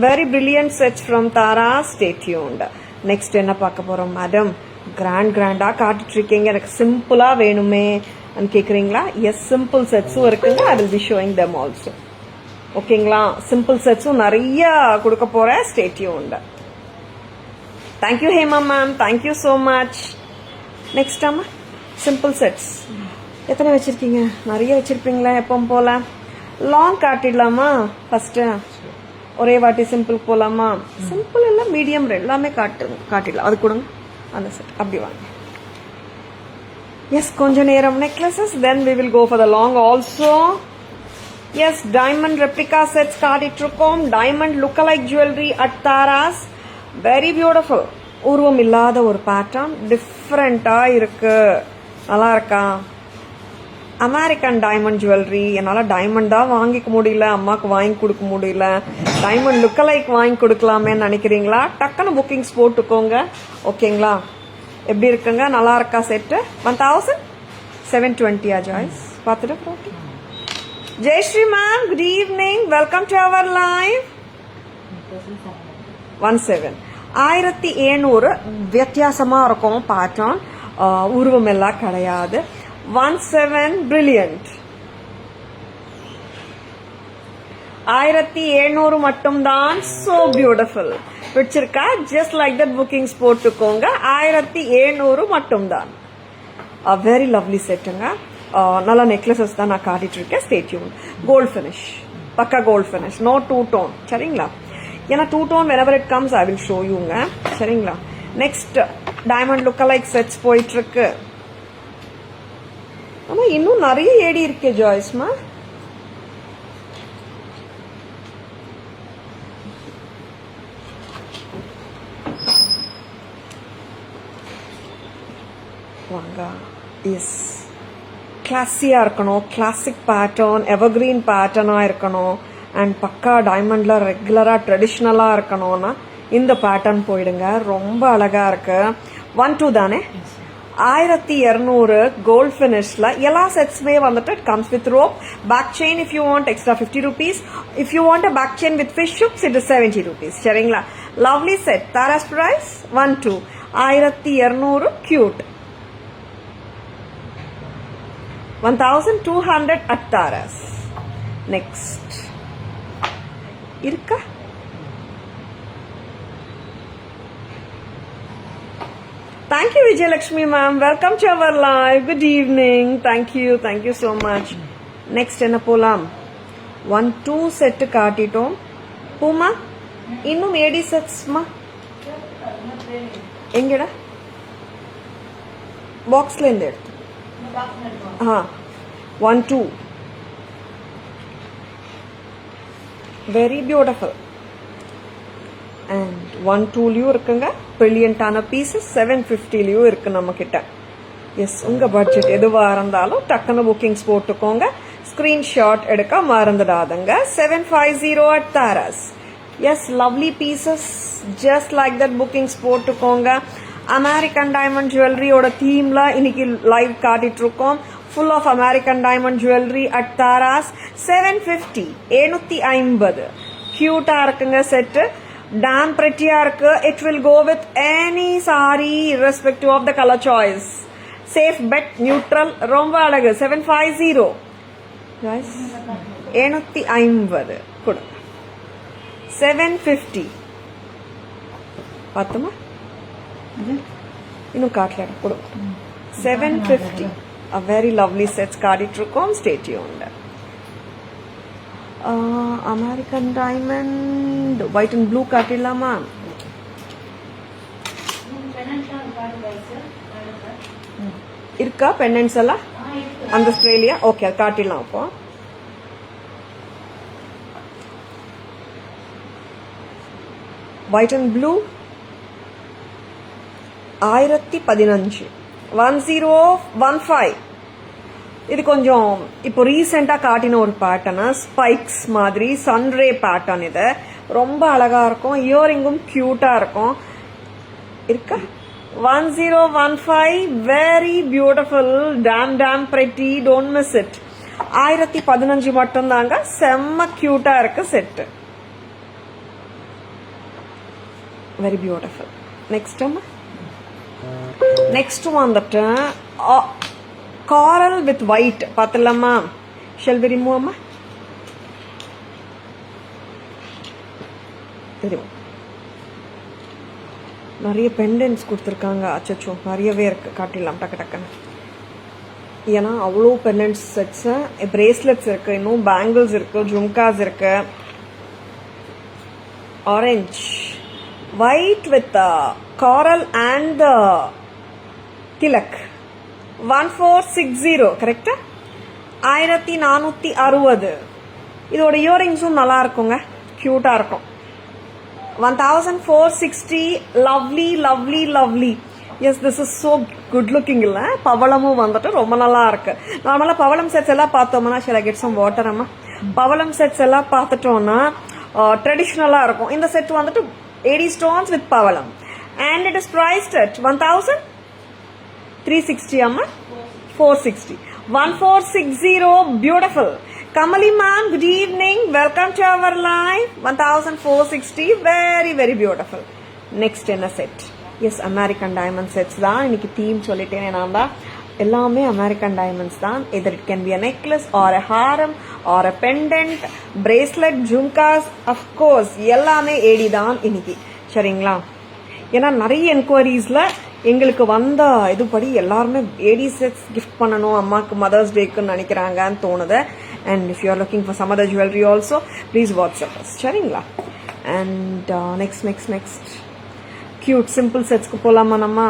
very brilliant sets from Tara, stay tuned. Next என்ன பார்க்க போறோம் மேடம்? கிராண்டா காட்டிட்டு இருக்கீங்க. எனக்கு சிம்பிளா வேணுமே கேக்குறீங்களா? எஸ், சிம்பிள் செட்ஸும் இருக்குங்க. I will be showing them also. ஓகேங்களா? சிம்பிள் செட்ஸும் நிறைய கொடுக்க போறேன். Stay tuned. Thank you Hema ma'am, thank you so much. Next ஆமா, சிம்பிள் செட்ஸ் எத்தனை வச்சிருக்கீங்க? நிறைய வச்சிருப்பீங்களா எப்பவும் போல. லாங் காட்டிடலாமா? ஃபர்ஸ்ட் ஒரே வாட்டி சிம்பிள் போலாமா? சிம்பிள் இல்ல, மீடியம் எல்லாமே காட்டிடலாம். அது கொடுங்க அந்த செட். அப்படி வாங்க. எஸ், கொஞ்ச நேரம் necklaces, then we will go for the long also. Yes, diamond replica sets காட்டிட்டு இருக்கோம். Diamond look alike jewellery at Taras. Very beautiful. உருவம் இல்லாத ஒரு பேட்டர்ன், டிஃப்ரெண்டா இருக்கு. நல்லா இருக்கா? American diamond jewellery. என்னால் டைமண்ட் தான் வாங்கிக்க முடியல, அம்மாவுக்கு வாங்கி கொடுக்க முடியல. டைமண்ட் லுக்கலைக் வாங்கி கொடுக்கலாமேன்னு நினைக்கிறீங்களா? டக்குன்னு புக்கிங்ஸ் போட்டுக்கோங்க. ஓகேங்களா? எப்படி இருக்குங்க? நல்லா இருக்கா செட்டு? 1720 ஜாய்ஸ் பார்த்துட்டு போட்டு. Jayashree ma'am, good evening, welcome to our live. 17 1700 வித்தியாசமா இருக்கும் பேட்டர்ன். உருவம் எல்லாம் கிடையாது. 17 brilliant. 1700 மட்டும்தான். so beautiful. பிடிச்சிருக்கா? just like that bookings போட்டுக்கோங்க. 1700 மட்டும்தான். very lovely செட்டுங்க. நல்ல நெக்லஸஸ் தான் நான் காட்டிட்டு இருக்கேன். stay tuned. gold finish, பக்கா gold finish, no two tone. சரிங்களா? ஏன்னா two tone whenever it comes I will show youங்க. சரிங்களா? next diamond look alike sets போயிட்டு இருக்கு. ஆனா இன்னும் நிறைய ஏடி இருக்கு ஜாய்ஸ்மா. வாங்க. எஸ், கிளாஸியா இருக்கணும். கிளாசிக் பேட்டர்ன், எவர்கிரீன் பேட்டர்னா இருக்கணும். அண்ட் பக்கா டைமண்ட்ல ரெகுலரா ட்ரெடிஷ்னலா இருக்கணும்னா இந்த பேட்டர்ன் போயிடுங்க. ரொம்ப அழகா இருக்கு. 1-2 தானே? 1200 கோல்ட் ஃபினிஷ்ல எல்லா செட்ஸ்மே வந்துட்டு it comes with rope. Back chain if you want extra 50 rupees. If you want a back chain with fish hooks it is 70 rupees. சரிங்களா? Lovely set. Tara's price 1-2 1200. Cute. 1200 at Taras. Next இருக்கா? Thank you Vijayalakshmi ma'am, welcome to our live. Good evening. Thank you so much. Next என்ன போலாம்? 1-2 செட் காட்டிட்டோம். பூமா இன்னும் ஏடி செட்ஸ்மா எங்கடா? பாக்ஸ்ல இருந்து எடுத்து. 1-2 very beautiful. and 1-2லயும் இருக்குங்க. பிரில்லியண்டான பீசஸ் 750லயும் இருக்கு நம்ம கிட்ட. எஸ், உங்க பட்ஜெட் எதுவா இருந்தாலும் டக்குன்னு புக்கிங்ஸ் போட்டுக்கோங்க. ஸ்கிரீன்ஷாட் எடுக்க மறந்துடாதுங்க. 750 at Taras. Yes, lovely pieces, just like that bookings போட்டுக்கோங்க. அமெரிக்கன் டைமண்ட் ஜுவல்லரியோட தீம்ல இன்னைக்கு லைவ் காட்டிட்டு இருக்கோம். full of American diamond jewelry at Tara's. 750 750. கியூட்டா இருக்குங்க செட். damn pretty-ஆ இருக்கு. it will go with any saree irrespective of the color choice. safe bet, neutral, ரொம்ப அழகு. 750 guys. 750 கொடு. 750. பார்த்தோமா இன்னும் காட்டல கொடு 750 a very lovely sets காட்டிட்டு இருக்கோம். stay tuned. American diamond white and blue காட்டிடலாமா? இருக்கா பெண்டன்ஸ் எல்லாம் அந்த ஆஸ்திரேலியா? ஓகே காட்டிடலாம். அப்போ ஒயிட் அண்ட் ப்ளூ 1015 1015. இது கொஞ்சம் இப்போ ரீசெண்டா காட்டின ஒரு பேட்டர்னா ஸ்பைக்ஸ் மாதிரி சன்ரே பேட்டர்ன். இது ரொம்ப அழகா இருக்கும். இயரிங்கும் கியூட்டா இருக்கும். இருக்கா 1015 very beautiful damn pretty. Don't miss it. 1015 மட்டும் தாங்க. செம்ம கியூட்டா இருக்கு செட். Very beautiful. நெக்ஸ்ட் வந்துட்டு coral with white பார்த்தலாமா? shall we remove அம்மா? தெரியும் நிறைய பெண்டன்ஸ் கொடுத்துருக்காங்க. அச்சோ நிறையவே இருக்கு. காட்டிடலாம் டக்கு டக்குன்னு. ஏன்னா அவ்வளோ பெண்டன்ஸ் செட்ஸ், பிரேஸ்லெட்ஸ் இருக்கு, இன்னும் பேங்கிள்ஸ் இருக்கு, ஜும்காஸ் இருக்கு. Orange white with coral and Tilak 1460 கரெக்டா? 1460. இதோட இயரிங்ஸும் நல்லா இருக்குங்க, கியூட்டா இருக்கும். 1460. Lovely lovely lovely. Yes this is so good looking இல்ல? பவளமும் வந்துட்டு ரொம்ப நல்லா இருக்கு. நார்மலா பவளம் செட்ஸ் எல்லாம் பார்த்தோம்னா shall I get some water அம்மா? பவளம் செட்ஸ் எல்லாம் பார்த்துட்டோம்னா ட்ரெடிஷ்னலா இருக்கும். இந்த செட் வந்துட்டு 80 stones with pavalam and it is priced at 1360 amma 460. 1460. beautiful. Kamali ma'am, good evening, welcome to our live. 1460. very beautiful. next என்ன set? yes, American diamond sets தான் இன்னைக்கு தீம் சொல்லிட்டேன். நான் தான் எல்லாமே அமெரிக்கன் டைமண்ட்ஸ் தான். either it can be a necklace or a harem or a pendant, bracelet, jhumkas, of course எல்லாமே ஏடி தான் இன்னைக்கு. சரிங்களா? ஏன்னா நிறைய என்கொயரிஸ்ல எங்களுக்கு வந்த இதுபடி எல்லாருமே ஏடி செட்ஸ் கிஃப்ட் பண்ணணும் அம்மாக்கு மதர்ஸ் டேக்குன்னு நினைக்கிறாங்கன்னு தோணுது. And if you are looking for some other jewellery also please WhatsApp us. சரிங்களா? அண்ட் நெக்ஸ்ட் கியூட் சிம்பிள் செட்ஸ்க்கு போலாமா நம்ம?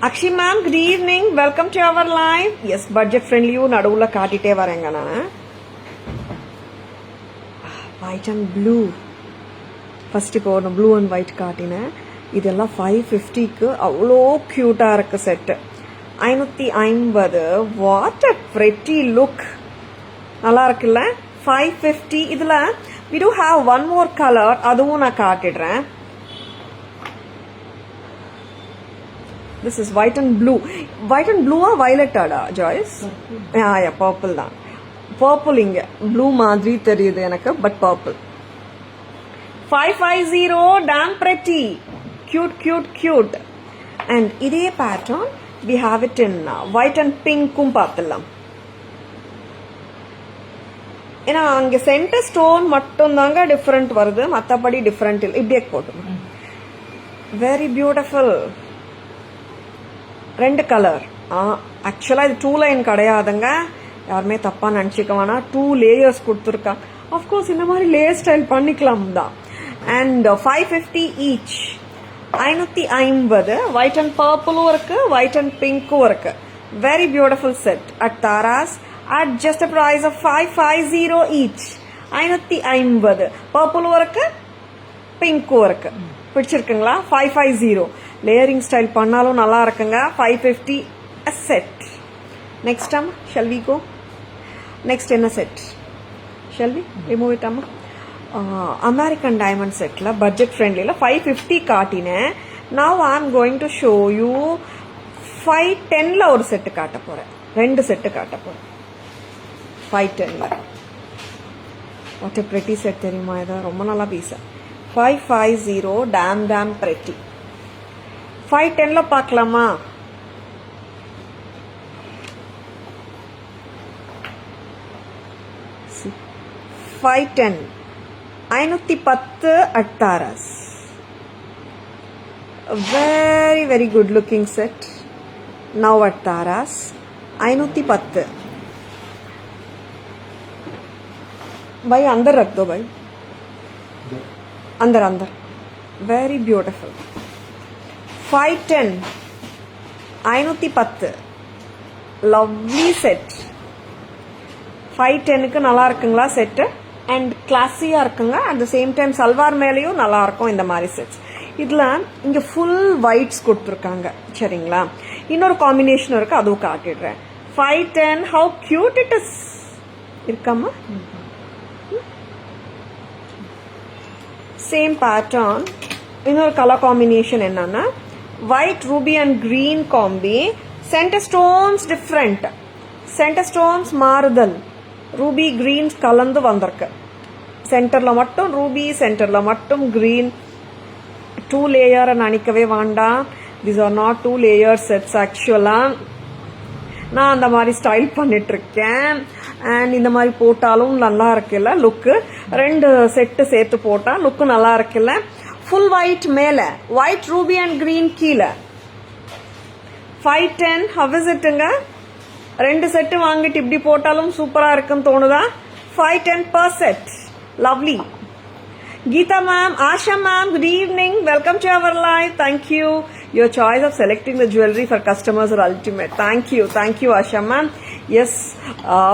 Akshi ma'am, good evening, welcome to our live. Yes, budget ஃப்ரெண்ட்லியும் நடுவில் காட்டிட்டே வரேங்க நான். ஒயிட் அண்ட் ப்ளூ ஃபர்ஸ்ட் இப்போ ஒன்று ப்ளூ அண்ட் ஒயிட் காட்டினேன். இதெல்லாம் 550க்கு அவ்வளோ க்யூட்டாக இருக்கு set. 550. What a pretty look. நல்லா இருக்குல்ல? 550. இதில் we do have one more color, அதுவும் நான் காட்டிடுறேன். This is white and blue. White and blue violet Joyce? Yeah, purple தான். Purple இங்க blue மாதிரி தெரியுது எனக்கு, but purple. 550. damn pretty. Cute. And இதே pattern we have it in white and pink பார்த்தலாம். ஏன்னா அங்கே சென்டர் ஸ்டோன் மட்டும் தாங்க டிஃப்ரெண்ட் வருது, மற்றபடி டிஃப்ரெண்ட் இல்லை. இப்படியே போட்டு வெரி பியூட்டிஃபுல். 2 கலர். ஆக்சுவலாக இது 2 லைன் கிடையாதுங்க, யாருமே தப்பா நினச்சிக்க வேணா. 2 லேயர்ஸ் கொடுத்துருக்காங்க. ஆஃப்கோர்ஸ் இந்த மாதிரி லேயர் ஸ்டைல் பண்ணிக்கலாம் தான். And 550 each. 550. ஒயிட் அண்ட் பர்பிளும் இருக்கு, ஒயிட் அண்ட் பிங்க்கும் இருக்கு. Very beautiful set at Tara's at just a price of 550 each. 550. Purple இருக்கு, பிங்க்கும் இருக்கு. பிடிச்சிருக்குங்களா? 550. லேயரிங் ஸ்டைல் பண்ணாலும் நல்லா இருக்குங்க. 550 a set. next time shall we go? next என்ன set? shall we remove it அம்மா? அமெரிக்கன் டைமண்ட் செட்ல பட்ஜெட் ஃப்ரெண்ட்லியில் 550 காட்டினேன். now I am going to show you 510ல ஒரு செட்டு காட்ட போறேன். 2 செட்டு காட்ட போறேன். 510ல வாட் a pretty set தெரியுமா? இது ரொம்ப நல்லா பீஸ். 550 damn pretty. 510ல பார்க்கலாமா? $510 at Taras. A very very good looking set. Now at Taras 510. भाई अंदर रख दो भाई, अंदर अंदर. Very beautiful. 510 510. Lovely set. 510க்கு நல்லா இருக்குங்களா செட்டு, அண்ட் கிளாஸியாக இருக்குங்க. At the same time salwar மேலேயும் நல்லா இருக்கும் இந்த மாதிரி செட்ஸ். இதில் இங்கே ஃபுல் ஒயிட்ஸ் கொடுத்துருக்காங்க சரிங்களா. இன்னொரு காம்பினேஷன் இருக்குது, அதுவும் காட்டிடுறேன். 510 ஹவு கியூட் இட் இஸ் இருக்காமா. Same pattern. இன்னொரு கலர் காம்பினேஷன் என்னன்னா white ruby and green combi. Centre stones different, centre stones மாறுதல், ரூபி கிரீன்ஸ் கலந்து வந்திருக்கு. சென்டரில் மட்டும் ரூபி, சென்டரில் மட்டும் கிரீன். 2 லேயரை நினைக்கவே வேண்டாம். These are not 2 layer sets ஆக்சுவலாக. நான் அந்த மாதிரி ஸ்டைல் பண்ணிட்டு இருக்கேன். அண்ட் இந்த மாதிரி போட்டாலும் நல்லா இருக்குல்ல லுக்கு. 2 செட்டு சேர்த்து போட்டால் லுக்கு நல்லா இருக்குல்ல. ஃபுல் ஒயிட் மேலே, ஒயிட் ரூபி அண்ட் கிரீன் கீழே. 510 ஹவிசிட்டுங்க. 2 செட்டு வாங்கிட்டு இப்படி போட்டாலும் சூப்பராக இருக்குன்னு தோணுதா? 510 per set. Lovely. Geeta ma'am, Asha ma'am, good evening. Welcome to our live. Thank you. Your choice of selecting the jewelry for customers are ultimate. Thank you Asha ma'am. Yes,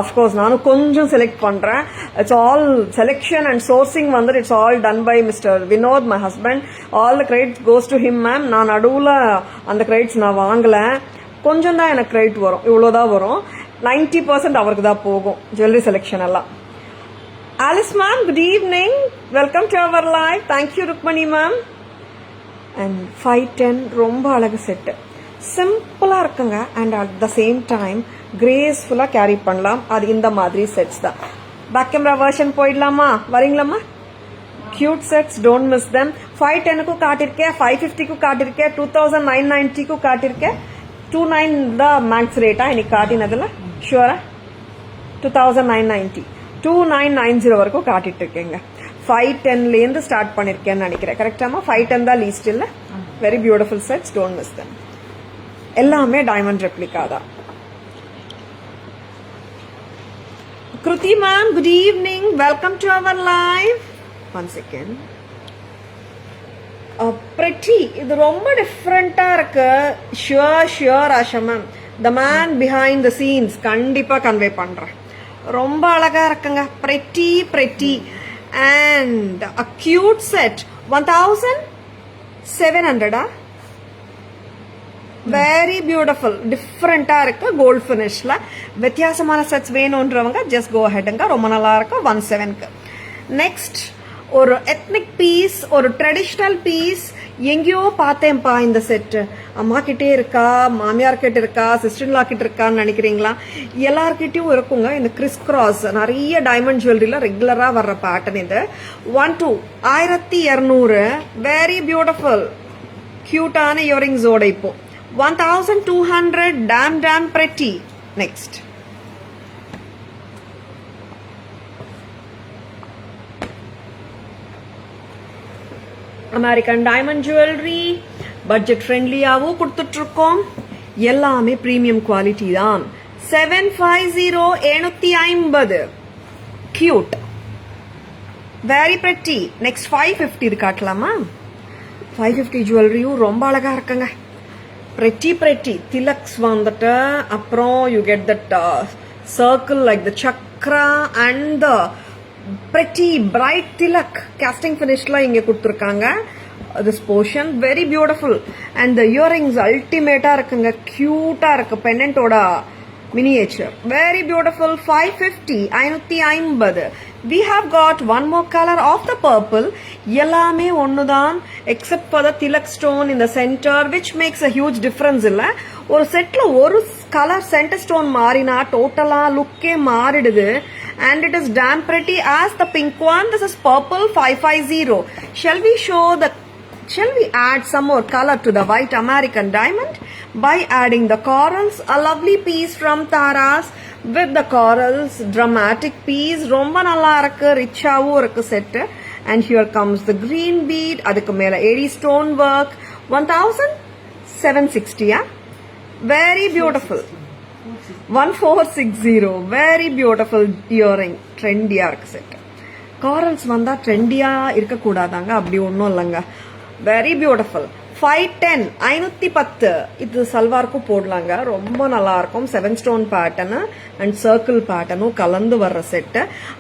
of course நானு கொஞ்சம் செலக்ட் பண்றேன். It's all selection and sourcing வந்து it's all done by Mr. Vinod, my husband. All the credit goes to him ma'am. நான் நடுவுல அந்த credits நான் வாங்கல. கொஞ்சம் தான் எனக்கு கிரெடிட் வரும், இவ்வளோதான் வரும். 90% அவருக்கு தான் போகும் ஜுவல்லரி செலெக்ஷன் எல்லாம். Alice ma'am, good evening. Welcome to our live. Thank you Rukmani ma'am. And 510 ரொம்ப அழகு செட்டு, சிம்பிளாக இருக்குங்க. And at the same time கிரேஸ்ஃபுல்லாக கேரி பண்ணலாம். அது இந்த மாதிரி செட்ஸ் தான். பேக் கேமரா வெர்ஷன் போயிடலாமா? வரீங்களாம்மா? Cute sets, don't miss them. 510க்கும் காட்டிருக்கேன், 550க்கும் காட்டிருக்கேன், 2990க்கும் காட்டிருக்கேன். 29 தான் மேக்ஸ் ரேட்டா இன்னைக்கு காட்டினதுல? ஷுவரா? 2990 2990 வரைக்கும் காட்டிட்டு இருக்கேங்க. 510லேருந்து ஸ்டார்ட் பண்ணிருக்கேன்னு நினைக்கிறேன். கரெக்டாமா? 510 தான் லீஸ்ட் இல்லை. Very beautiful sets, don't miss them. எல்லாமே டைமண்ட் ரெப்ளிகா தான். Kriti ma'am, good evening. Welcome to our live. One second. pretty, இது ரொம்ப டிஃப்ரெண்டா இருக்கு. Sure Asha ma'am, the man behind the scenes கண்டிப்பா கன்வே பண்றேன். ரொம்ப அழகா இருக்குங்க. pretty and a cute set. 1700 very beautiful, டிஃப்ரெண்டா இருக்கு. கோல்ட் ஃபினிஷ்ல வித்தியாசமான செட்ஸ் வேணும்ன்றவங்க ஜஸ்ட் கோ ஹெட்ங்க. ரொம்ப நல்லா இருக்கு 17க்கு. நெக்ஸ்ட் ஒரு எத்னிக் பீஸ், ஒரு ட்ரெடிஷ்னல் பீஸ். எங்கேயோ பார்த்தேன்ப்பா இந்த செட்டு. அம்மா கிட்டே இருக்கா, மாமியார் கிட்ட இருக்கா, சிஸ்டர்லா கிட்ட இருக்கான்னு நினைக்கிறீங்களா? எல்லார்கிட்டயும் இருக்குங்க. இந்த கிறிஸ் கிராஸ் நிறைய டைமண்ட் ஜுவல்லரியில ரெகுலரா வர்ற பேட்டர்ன் இது. 1200 வெரி பியூட்டிஃபுல் கியூட்டான இயரிங்ஸோட இப்போ 1200. Damn pretty. Next American diamond jewellery budget ஃப்ரெண்ட்லியாகவும் கொடுத்துட்டு இருக்கோம். எல்லாமே பிரீமியம் குவாலிட்டி தான். 750 750 கியூட், வெரி பிரெட்டி. நெக்ஸ்ட் 550 இது காட்டலாமா? 550 ஜுவல்லரியும் ரொம்ப அழகா இருக்குங்க. pretty திலக்ஸ் வந்துட்டு. அப்புறம் you get that circle like the Chakra and the pretty bright tilak casting finishல இங்க கொடுத்திருக்காங்க. this portion very beautiful and the earrings ultimate-ஆ இருக்குங்க. cute-ஆ இருக்கு. pendant-ஓட miniature very beautiful. 550 550. we have got one more color of the purple. எல்லாமே ஒண்ணுதான் except for the tilak stone in the center which makes a huge difference. இல்ல ஒரு செட்ல ஒரு கலர் சென்டர் ஸ்டோன் மாறினா டோட்டலா லுக்கே மாறிடுது. And it is damn pretty as the pink one. This is purple 550. Shall we add some more color to the white American diamond by adding the corals? A lovely piece from Taras with the corals. Dramatic piece. ரொம்ப நல்லா இருக்கு. ரிச்சாவும் இருக்கு set. And here comes the green bead. அதுக்கு மேல 80 stone work. 1760. Very beautiful. 1460. Very beautiful earring. Trendy set. Corals vanda trendy irka koodadanga appdi onnum illanga. Very beautiful. 510 510 இது சல்வார்க்கு போடலாங்க. ரொம்ப நல்லா இருக்கும். 7 ஸ்டோன் பேட்டர்ன் அண்ட் சர்க்கிள் பேட்டர்னும் கலந்து வர்ற set.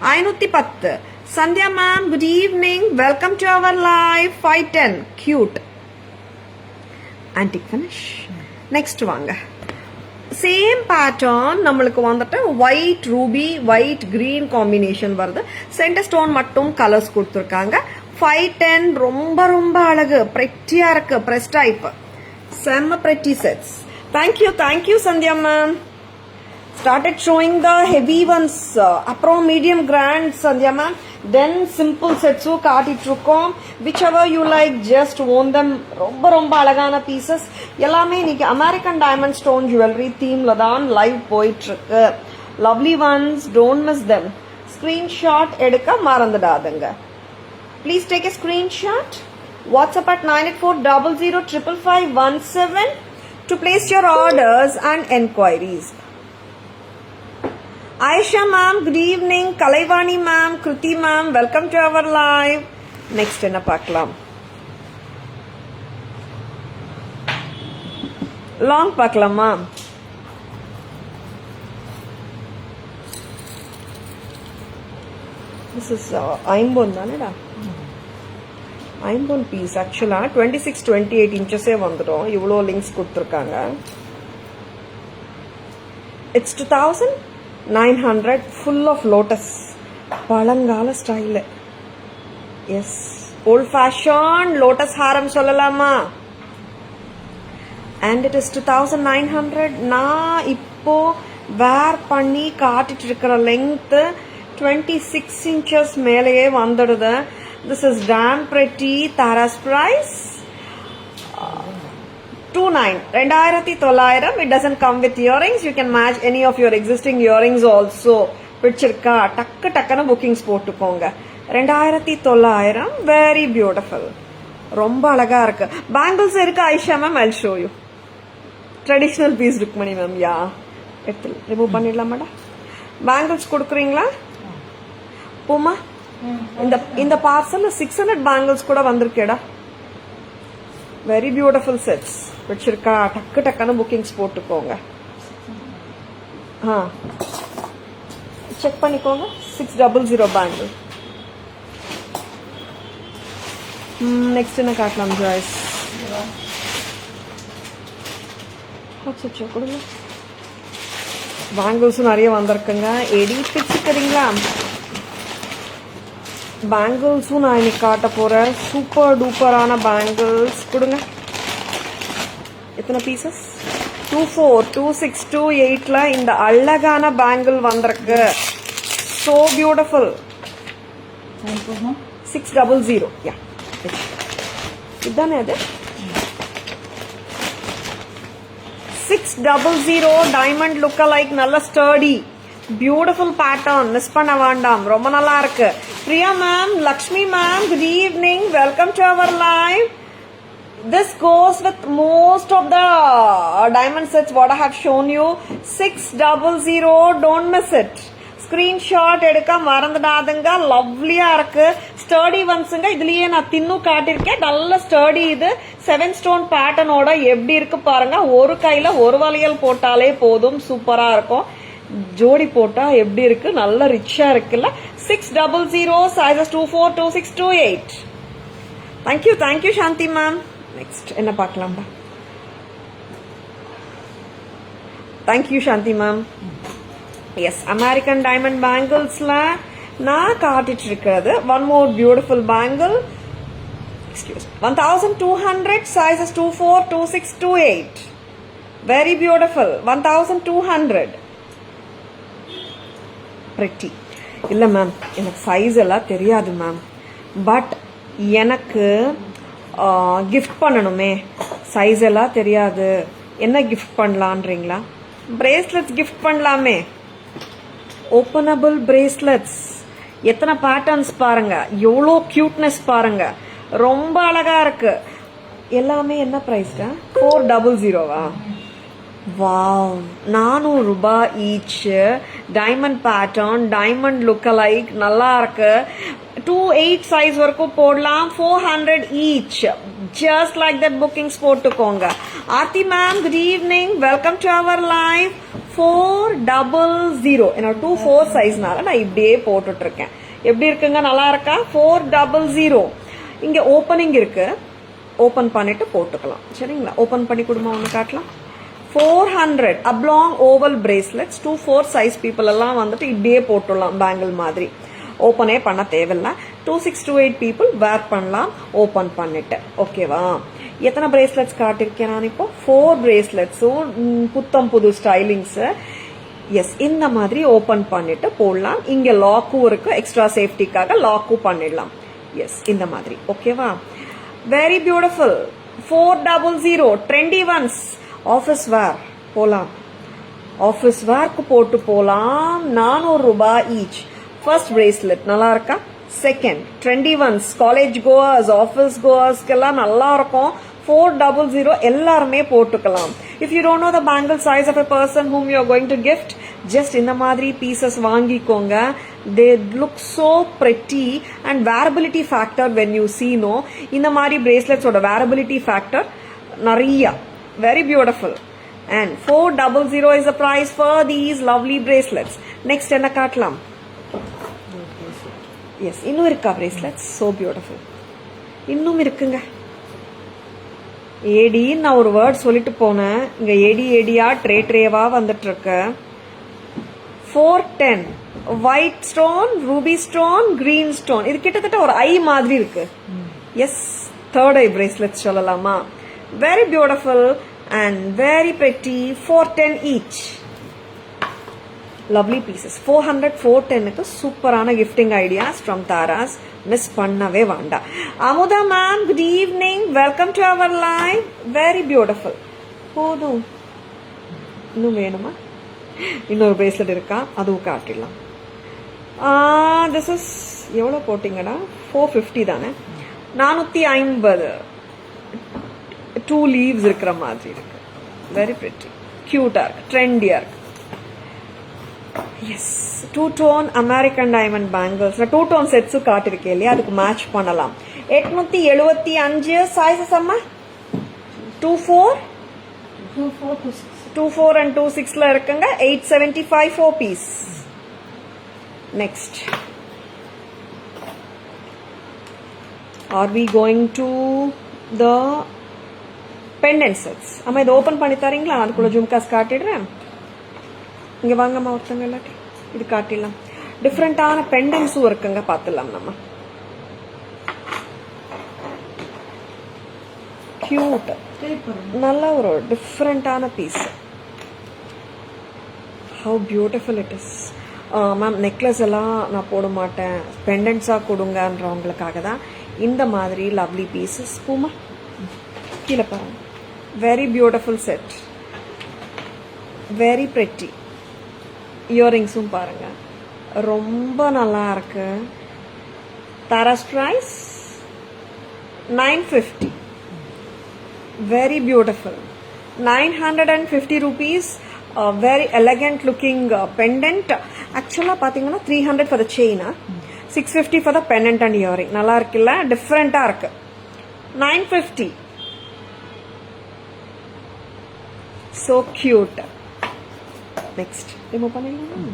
510. Sandhya ma'am, good evening, welcome to our live. 510 cute antique finish. Next வாங்க. சேம் பேட்டர்ன் நம்மளுக்கு வந்துட்டு white ruby white green combination வருது. சென்டர் ஸ்டோன் மட்டும் கலர்ஸ் கொடுத்துருக்காங்க. 510 ரொம்ப ரொம்ப அழகு, பிரெட்டியா இருக்கு. பிரஸ் டைப், செம்ம pretty sets. Thank you Sandhya ma'am. Started showing the heavy ones, அப்புறம் medium grand Sandhya ma'am, then simple செட்ஸும் காட்டிட்டு இருக்கோம். whichever you like, just own them. ரொம்ப ரொம்ப அழகான பீசஸ் எல்லாமே இன்னைக்கு அமெரிக்கன் டைமண்ட் ஸ்டோன் ஜுவல்லரி தீம்ல தான் லைவ் போயிட்டு இருக்கு. Lovely once, don't miss them. Screenshot எடுக்க மறந்துடாதுங்க. Please take a screenshot. WhatsApp at 9840055517 to place your orders and enquiries. Aisha ma'am, good evening. Kalaivani ma'am, Kruti ma'am, welcome to our live. Next enna paakalam. Long paakalam ma'am. This is ஐம்பொன் தானேடா. ஐம்பொன் பீஸ் ஆக்சுவலா 26-28 இன்ச்சஸே வந்துடும். இவ்வளோ லிங்க்ஸ் கொடுத்துருக்காங்க. இட்ஸ் 2900. ஃபுல் ஆஃப் லோட்டஸ், பழங்கால style. Yes, old fashion lotus ஹாரம் சொல்லலாமா? And it is 2900. நான் இப்போ வேர் பண்ணி காட்டிட்டு இருக்கிற லெங்க் 26 inches மேலேயே வந்துடுது. This is damn pretty. Tara's price 2900. It doesn't come with earrings. You can match any of your existing earrings also. பிடிச்சிருக்கா? டக்குன்னு புக்கிங்ஸ் போட்டுக்கோங்க. 2900. வெரி பியூட்டிஃபுல், ரொம்ப அழகா இருக்கு. பேங்கிள்ஸ் இருக்கு Aisha ma'am, I'll show you. Traditional piece Rukmani ma'am, yeah எடுத்து ரிமூவ் பண்ணிடலாமாடா? பேங்கிள்ஸ் கொடுக்குறீங்களா பூமா? இந்த பார்சல் 600 பேங்கிள்ஸ் கூட வந்திருக்கேடா. Very beautiful sets. வச்சிருக்கா? டக்குன்னு புக்கிங்ஸ் போட்டுக்கோங்க. செக் பண்ணிக்கோங்க. 600 பேங்கிள். நெக்ஸ்ட் என்ன காட்டலாம் ஜாய்ஸ்? கொடுங்க. பேங்கிள்ஸும் நிறைய வந்திருக்குங்க. எடி பிச்சுக்கிறீங்களா? பேங்கிள்ஸும் நான் இன்னைக்கு காட்ட போறேன். சூப்பர் டூப்பரான பேங்கிள்ஸ் கொடுங்க. எத்தனை பீசஸ்? 24, 26, 28ல இந்த அழகான பேங்கிள் வந்திருக்கு. So beautiful. 600. யா, இதுதானே அது? 600 டைமண்ட் லுக் லைக், நல்ல ஸ்டர்டி பியூட்டிஃபுல் பேட்டர்ன். மிஸ் பண்ண வேண்டாம், ரொம்ப நல்லா இருக்கு. Priya ma'am, Lakshmi ma'am, good evening, welcome to our live. This goes with most of the diamond sets what I have shown you. 600. Don't miss it. Screenshot எடுக்க மறந்துடாதுங்க. லவ்லியா இருக்கு. ஸ்டர்டி ஒன்ஸுங்க. இதுலயே நான் தின்னு காட்டிருக்கேன். நல்ல ஸ்டர்டி. இது 7 ஸ்டோன் பேட்டர்னோட எப்படி இருக்கு பாருங்க. ஒரு கையில ஒரு வளையல் போட்டாலே போதும், சூப்பரா இருக்கும். ஜோடி போட்டா எப்படி இருக்கு, நல்ல ரிச்சா இருக்குல்ல. 600, sizes 24, 26, 28. தேங்க்யூ சாந்தி மேம். நெக்ஸ்ட் என்ன பார்க்கலாம்டா? தேங்க்யூ சாந்தி மேம். எஸ், அமெரிக்கன் டைமண்ட் பேங்கிள்ஸ்ல நான் காட்டிட்டு இருக்கிறது one more beautiful bangle. Excuse, 1200, sizes 24, 26, 28. Very beautiful. 1200. Pretty. இல்லை மேம், எனக்கு சைஸ் எல்லாம் தெரியாது மேம். பட் எனக்கு கிஃப்ட் பண்ணணுமே, சைஸ் எல்லாம் தெரியாது. என்ன கிஃப்ட் பண்ணலான்றீங்களா? பிரேஸ்லெட்ஸ் கிஃப்ட் பண்ணலாமே. Openable bracelets. எத்தனை பேட்டர்ன்ஸ் பாருங்க, எவ்வளோ கியூட்னஸ் பாருங்க, ரொம்ப அழகா இருக்கு. எல்லாமே என்ன பிரைஸ்டா? 400வா? வாவ், 400 ரூபாய் each. Diamond pattern, diamond look alike, நல்லா இருக்கு. 2-8 சைஸ் வரைக்கும் போடலாம். 400 each. Just like that bookings போட்டுக்கோங்க. Aarthi ma'am, good evening, welcome to our live. 400. என்னோட 2-4 சைஸ்னால நான் இப்படியே போட்டுட்டு இருக்கேன். எப்படி இருக்குங்க? நல்லா இருக்கா? 400. இங்க ஓப்பனிங் இருக்கு, ஓபன் பண்ணிட்டு போட்டுக்கலாம். சரிங்களா? ஓபன் பண்ணி கொடுமா, ஒன்று காட்டலாம். 400 அப்லாங் ஓவல் பிரேஸ்லெட்ஸ். 2-4 சைஸ் பீப்புள் எல்லாம் வந்துட்டு இப்படியே போட்டுடலாம், பேங்கிள் மாதிரி. ஓப்பனே பண்ண தேவையில்லை. 2-6-8 பீப்புள் வேர் பண்ணலாம் ஓப்பன் பண்ணிட்டு. ஓகேவா? எத்தனை பிரேஸ்லெட்ஸ் காட்டிருக்கேன் நான் இப்போ? 4 பிரேஸ்லெட்ஸும் புத்தம் புது ஸ்டைலிங்ஸ். எஸ், இந்த மாதிரி ஓபன் பண்ணிட்டு போடலாம். இங்க லாக்கும் இருக்கு, எக்ஸ்ட்ரா சேஃப்டிக்காக லாக்கும் பண்ணிடலாம். எஸ், இந்த மாதிரி. ஓகேவா? Very beautiful. 400 trendy once. Office wear போலாம், ஆஃபீஸ் வேர்க்கு போட்டு போலாம். 400 ரூபாய் ஈச். ஃபர்ஸ்ட் பிரேஸ்லெட் நல்லா இருக்கா? Second trendy ones, college goers, office கோவர்ஸ்க்கெல்லாம் நல்லா இருக்கும். 400 எல்லாருமே போட்டுக்கலாம். If you don't know the bangle size of a person whom you are going to gift, just இந்த மாதிரி பீசஸ் வாங்கிக்கோங்க. they look so pretty and wearability factor when you see, no, இந்த மாதிரி bracelets ஓட wearability factor நிறைய. very beautiful. and 400 is the price for these lovely bracelets. next என்ன காட்டலாம்? yes, இன்னும் இருக்கா bracelets? so beautiful. இன்னும் இருக்குங்க. ஏடின்னு நான் ஒரு வேர்ட் சொல்லிட்டு போனேன். இங்க ஏடியா ட்ரேவா வந்துட்டு இருக்கு. 410 white stone, ruby stone, green stone. இது கிட்டத்தட்ட ஒரு ஐ மாதிரி இருக்கு. எஸ், தேர்ட் ஐ பிரேஸ்லெட் சொல்லலாமா? Very beautiful and very pretty. 410 each. Lovely pieces. 400 410க்கு சூப்பரான gifting ideas from Taras. Miss பண்ணவே வேண்டாம். Amudha ma'am, good evening, welcome to our live. Very beautiful. போதும், இன்னும் வேணுமா? இன்னொரு பிரேஸ்லெட் இருக்கா, அதுவும் காட்டிடலாம். திஸ் இஸ் எவ்வளோ போட்டிங்கடா? 450 தானே? 450. 2 லீவ்ஸ் இருக்கிற மாதிரி இருக்கு. வெரி பிரிட்டி, கியூட்டா இருக்கு, ட்ரெண்டியா இருக்கு. Yes, 2-tone American diamond bangles. 2-tone செட்ஸும் காட்டிருக்கேன் இல்லையா, அதுக்கு மேட்ச் பண்ணலாம். 875 சைஸஸ் அம்மா. 24 and 26ல இருக்குங்க. 875 4 piece. Next, are we going to the pendant sets? அம்மா இதை ஓபன் பண்ணி தரீங்களா? அதுக்குள்ள ஜும்காஸ் காட்டிடுறேன். இங்க வாங்கம்மா ஒருத்தங்க, இல்லாட்டி இது காட்டிடலாம். டிஃப்ரெண்டான பெண்டன்ஸும் இருக்குங்க, பார்த்துடலாம் நம்ம. கியூட், நல்ல ஒரு டிஃப்ரெண்டான piece. How beautiful it is. Ma'am, necklace எல்லாம் நான் போட மாட்டேன், பெண்டன்ஸாக கொடுங்கன்றவங்களுக்காக தான் இந்த மாதிரி லவ்லி பீசஸ். பூமா கீழே பாருங்க. Very beautiful set, very pretty. இயரிங்ஸும் பாருங்க, ரொம்ப நல்லா இருக்கு. தாராஸ் price 950. very beautiful. 950 rupees. Very elegant looking pendant. Actually பாத்தீங்கன்னா 300 for the chain, 650 for the pendant and earring. நல்லா இருக்குல்ல, டிஃபரெண்டா இருக்கு. 950. so cute. next ரிமூவ் பண்ணிடலாம்.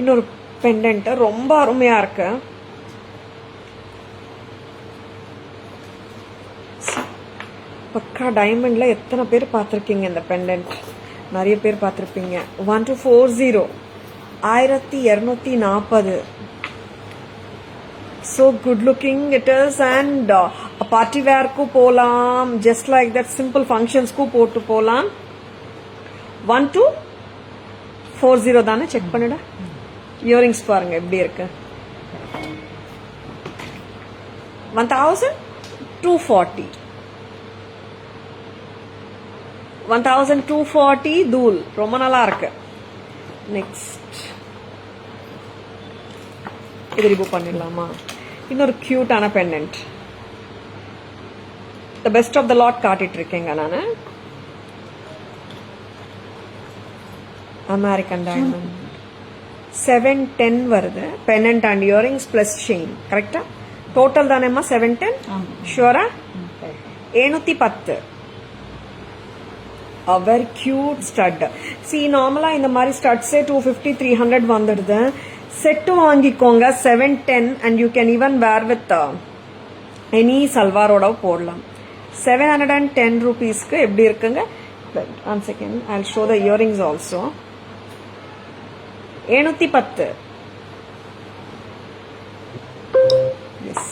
இன்னொரு pendant ரொம்ப அருமையா இருக்கு. பக்கா டைமண்ட்ல எத்தனை பேர் பார்த்துருக்கீங்க இந்த பெண்டன்ட்? நிறைய பேர் பார்த்துருப்பீங்க. 1240, 1240. so good looking it is. and party wear ku போலாம், just like that simple functions ku போட்டு போலாம். 1240 தானே? செக் பண்ணுடா. இயரிங்ஸ் பாருங்க எப்படி இருக்கு. 1240. 1240 தூள். ரொம்ப நல்லா இருக்கு. நெக்ஸ்ட் இது ரிமூவ் பண்ணிடலாமா? இன்னொரு கியூட்டான pendant. The best of the lot காட்டிட்டு இருக்கேங்க நான். அமெரிக்கன் டைமண்ட் 710 வருது. Pendant and earrings plus chain. கரெக்டா? டோட்டல் தானேம்மா 710? ஷூரா? 710. A very cute stud. See, normally இந்த மாதிரி studs 250 300 வந்துடுது. செட்டு வாங்கிக்கோங்க 710 and you can even wear with any சல்வாரோட போடலாம். 710 rupeesக்கு எப்படி இருக்குங்க? One second, I'll show the earrings also. 710. Yes.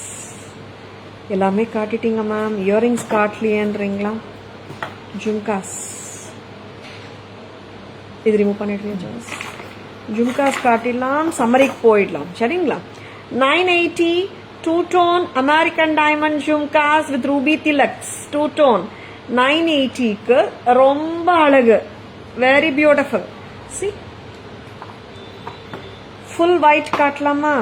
எல்லாமே காட்டிட்டீங்க மேம். இயரிங்ஸ் காட்டலையேன்றீங்களா? ஜும்காஸ் இது ரிமூவ் பண்ணிடுறீங்க. ஜும்காஸ் காட்டிடலாம். சம்மரிக்கு போயிடலாம். சரிங்களா? 980 2 tone American diamond jhumkas with ruby tilaks 2 tone 980க்கு ரொம்ப அழகு. Very beautiful. see full white காட்டலாமா?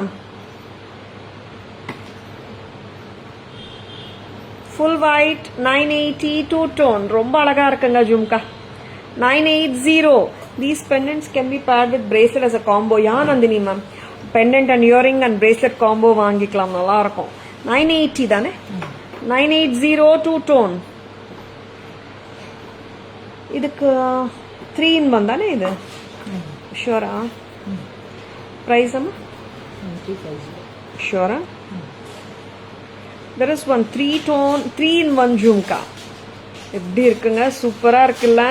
full white 980 2 tone ரொம்ப அழகா இருக்குங்க jhumka. 980. These pendants can be paired with bracelet as a combo. Yeah Nandini ma'am, pendant and earring and bracelet combo வாங்கிக்கலாம். நல்லா இருக்கும். 980 தானே? 980 2 tone. இதுக்கு 3 in 1 தானே இது? ஷூரா? பிரைஸ் அம்மா? ஷூரா? There is one 3 tone 3 in 1 jhumka. எப்படி இருக்குங்க? சூப்பரா இருக்குல்ல?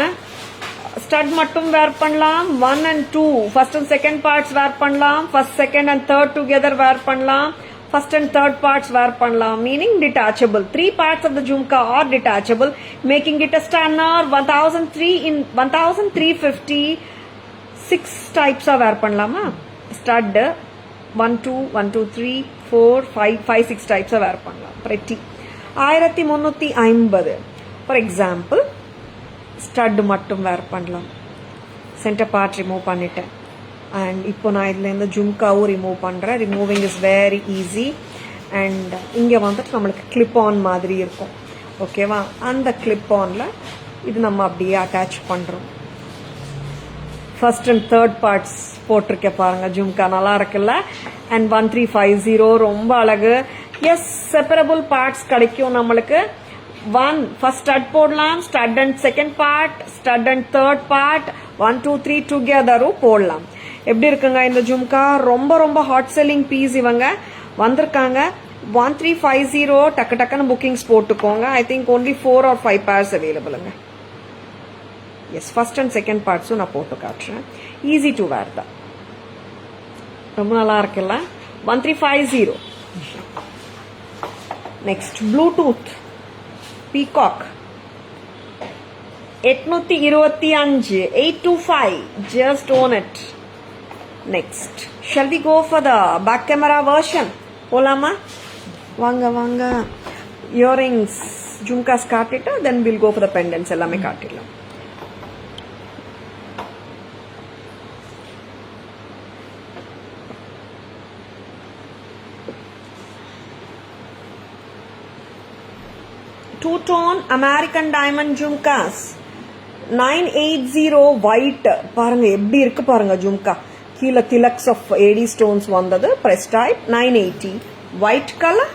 ஸ்டட் மட்டும் வேர் பண்ணலாம். 1 and 2 first and second parts wear பண்ணலாம். First second and third together wear பண்ணலாம். First and third parts wear பண்ணலாம். Meaning detachable. 3 parts of the jhumka are detachable, making it a stunner. 1003 in 1350. 6 types of வேர் பண்ணலாமா? ஸ்டட் 1 2 1 2 3 4 5 5 6 types வேர் பண்ணலாம். pretty 1350. ஃபார் எக்ஸாம்பிள் ஸ்டட் மட்டும் வேர் பண்ணலாம். சென்டர் பார்ட் ரிமூவ் பண்ணிட்டேன். அண்ட் இப்போ நான் இதுலேருந்து ஜும்காவும் ரிமூவ் பண்ணுறேன். Removing is very easy. And இங்கே வந்துட்டு நம்மளுக்கு கிளிப் ஆன் மாதிரி இருக்கும். ஓகேவா? அந்த கிளிப் ஆனில் இது நம்ம அப்படியே அட்டாச் பண்ணுறோம். ஃபர்ஸ்ட் அண்ட் தேர்ட் பார்ட்ஸ் போட்டிருக்க பாருங்க. ஜும்கா நல்லா இருக்குல்ல? அண்ட் 1350 ரொம்ப அழகு. எஸ், செப்பரபிள் பார்ட்ஸ் கிடைக்கும் நம்மளுக்கு. ஃபர்ஸ்ட் ஸ்டட் போடலாம். Stud and second part, stud and third part, 1 2 3 டுகெதரும் போடலாம். எப்படி இருக்குங்க இந்த ஜும்கா? ரொம்ப ரொம்ப ஹாட் செல்லிங் பீஸ். இவங்க வந்திருக்காங்க 1350. டக்கு டக்குன்னு புக்கிங்ஸ் போட்டுக்கோங்க. I think only 4 or 5 pairs அவைலபிளுங்க. எஸ், ஃபர்ஸ்ட் அண்ட் செகண்ட் பார்ட்ஸும் நான் போட்டு காட்டுறேன். ஈஸி டு வேர் தான். ரொம்ப நல்லா இருக்குல்ல? 1350. Next Bluetooth peacock 825 825. just own it. next, shall we go for the back camera version? போலாமா? வாங்க வாங்க. இயரிங்ஸ் ஜும்காஸ் காட்டிட்டு then we'll go for the pendants. எல்லாமே காட்டிடலாம். Two-tone American diamond jhumkas 980 white. பாருங்க எப்படி இருக்கு பாருங்க ஜும்கா. கீழே திலக்ஸ் ஆஃப் ஏடி ஸ்டோன்ஸ் வந்தது. Press type 980 white color.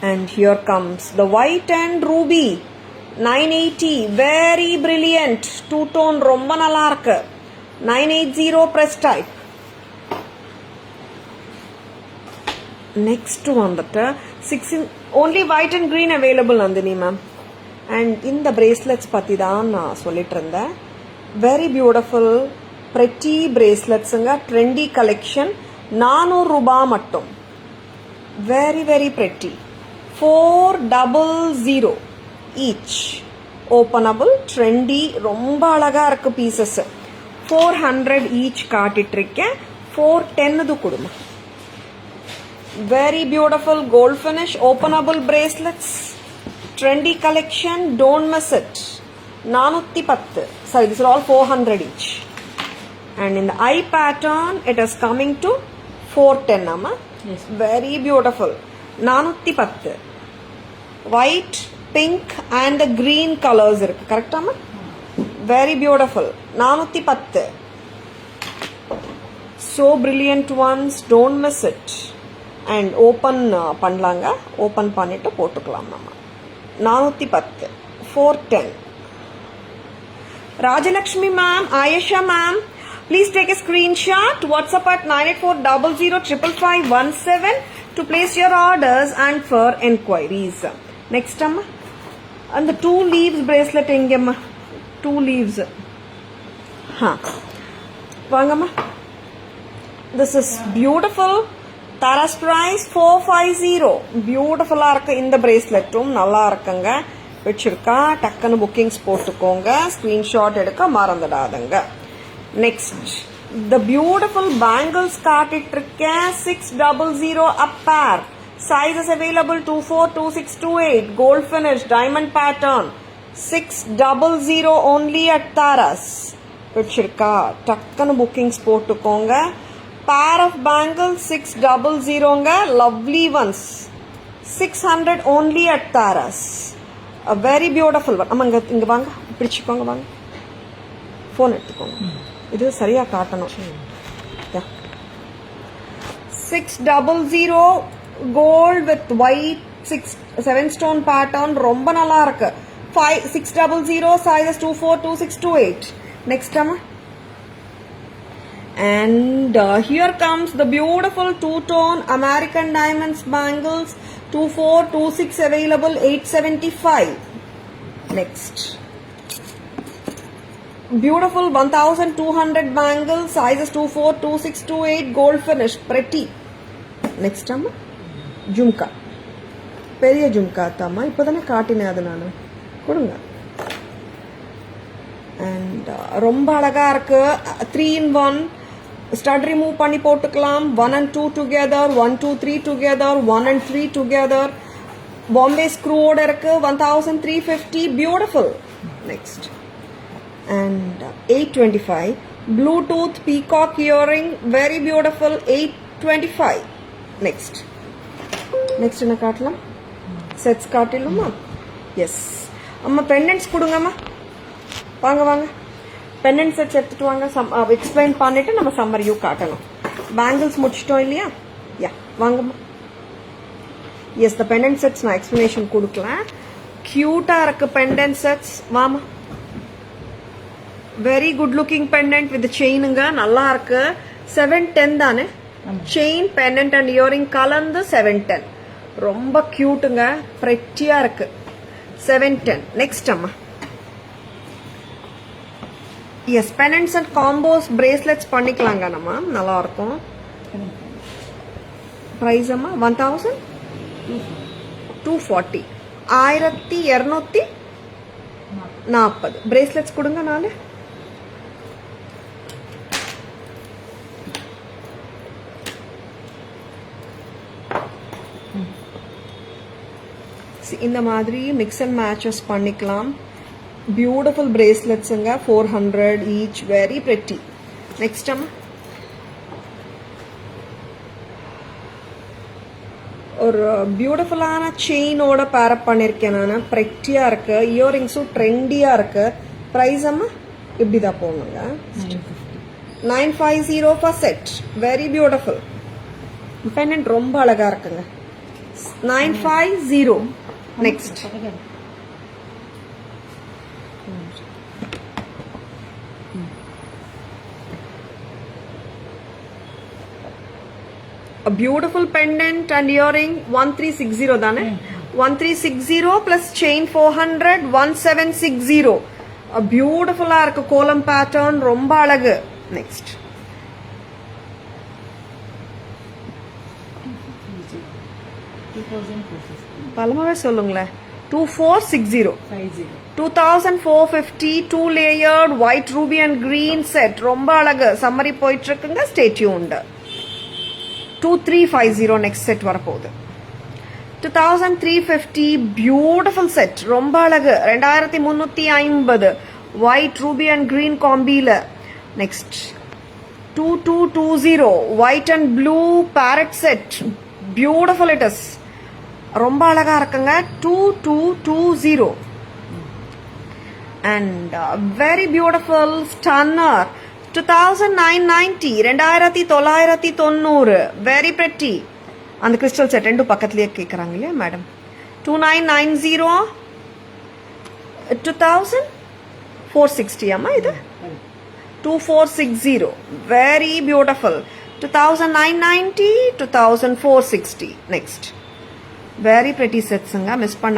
And here comes the white and ruby 980. very brilliant. Two-tone ரொம்ப நல்லா இருக்கு. 980 press type. next வந்துட்டு 6 in only white and green available Nandini ma'am. And இந்த பிரேஸ்லெட்ஸ் பற்றி தான் நான் சொல்லிட்டு இருந்தேன். வெரி பியூட்டிஃபுல் ப்ரெட்டி பிரேஸ்லெட்ஸுங்க. Trendy collection. 400 ரூபாய் மட்டும். Very very pretty. 400 each. Openable, trendy, ரொம்ப அழகா இருக்கு பீசஸ். 400 ஈச் காட்டிட்டு இருக்கேன். 410 கொடுமா. Very beautiful gold finish openable bracelets. Trendy collection. Don't miss it. 410. Sorry, these are all 400 each. And in the eye pattern, it is coming to 410. Amma. Yes. Very beautiful. 410. white, pink and the green colors இருக்கு கரெக்டாமா? Very beautiful. 410. So brilliant ones, don't miss it. And open பண்ணலாங்க. Open பண்ணிட்டு போட்டுக்கலாம் நம்ம. 410. 410. Rajalakshmi ma'am, Ayesha ma'am, please take a screenshot. WhatsApp at 9840005517 to place your orders and for enquiries. Next amma. And the 2 leaves bracelet engemma. 2 leaves. Vaangama. This is beautiful. Tara's price 450. Beautiful irukku இந்த bracelet-um நல்லா இருக்குங்க. வெச்சிருக்கா டக்கன bookings போட்டுக்கோங்க. Screenshot எடுக்க மறந்துடாதங்க. Next, the beautiful bangles காட்டிட்டிருக்கேன். 600 a pair. Sizes available 24, 26, 28. Gold finish, diamond pattern. 600 only at Tara's. வெச்சிருக்கா டக்கன bookings போட்டுக்கோங்க. Pair of bangles 600 lovely ones. 600 only at Tara's. A very beautiful one. அம்மா இங்க வாங்க, பிடிச்சுக்கோங்க வாங்க. ஃபோன் எடுத்துக்கோங்க. இது சரியா காட்டணும். 600 gold with white 7 stone pattern ரொம்ப நல்லா இருக்கு. 600 sizes 24, 26, 28. Next amma. And here comes the beautiful 2-tone American diamonds bangles. 24, 26 available 875. Next, beautiful 1200 bangles, sizes 24, 26, 28, gold finish, pretty. Next amma, jhumka. Periya jhumka tamma ipadana kaatine adu nanu kodunga. And romba alaga irukku. 3 in 1. Stud remove பண்ணி போட்டுக்கலாம். 1 and 2 together, 1, 2, 3 together, 1 and 3 together. Bombay screw ஓட இருக்கு. 1350. Beautiful. Next. And 825. Bluetooth peacock earring. Very beautiful. 825. Next. Next என்ன காட்டலாம்? Sets காட்டிலுமா? Yes. அம்மா pendants கொடுங்கம்மா. வாங்க வாங்க. Pendant sets எடுத்துட்டு வாங்க. எக்ஸ்பிளைன் பண்ணிட்டு நம்ம சம்மரியும் காட்டணும். பேங்கிள்ஸ் முடிச்சிட்டோம் இல்லையா? யா வாங்கம்மா. எஸ், த பெண்டன்ட் செட்ஸ் நான் எக்ஸ்பிளனேஷன் கொடுக்கலாம். கியூட்டா இருக்கு பெண்டன்ட் செட்ஸ். வாமா. Very good looking pendant with செயினுங்க. நல்லா இருக்கு. 710 தானே? செயின் பெண்டன்ட் அண்ட் இயரிங் கலந்து 710. ரொம்ப கியூட்டுங்க. பிரெட்டியா இருக்கு. 710. நெக்ஸ்ட் அம்மா. Yes, pendants and combos bracelets பண்ணிக்கலாங்க நம்ம. நல்லா இருக்கும். பிரைஸ் அம்மா 1240. 1240. bracelets கொடுங்க நானு. இந்த மாதிரி மிக்ஸ் அண்ட் மேட்சஸ் பண்ணிக்கலாம். Beautiful bracelets 400 each, very pretty. Next amma. ஒரு பியூட்டிஃபுல்லான செயினோட பேர் அப் பண்ணிருக்கேன் நான். பிரெட்டியா இருக்கு. இயரிங்ஸும் ட்ரெண்டியா இருக்கு. பிரைஸ் அம்மா இப்படிதான் போகணுங்க. 950 for set. Very beautiful. Pendant ரொம்ப அழகா இருக்குங்க. 950. Next. A beautiful pendant and earring 1360 தானே? 1360 plus chain 400, 1760. A beautiful இருக்கு. கோலம் pattern ரொம்ப அழகு. Next. பலமாவே சொல்லுங்களேன். 2460. 2450. 2 layered white ruby and green set. ரொம்ப அழகு. சம்மரி போயிட்டு இருக்குங்க. Stay tuned. 2350 next set வரப்போகுது. 2350 beautiful set. ரொம்ப அழகு. 2350 white ruby and green combiல. Next 2220 white and blue parrot set. Beautiful it is. ரொம்ப அழகா இருக்குங்க. 2220 and very beautiful stunner 2990 2990 very pretty. அந்த கிறிஸ்டல் செட் ரெண்டு பக்கத்துலயே கேக்குறாங்க இல்லையா மேடம். 2990 2460 அம்மா இது 2460 very beautiful 2990 2460 next very pretty sets miss பண்ண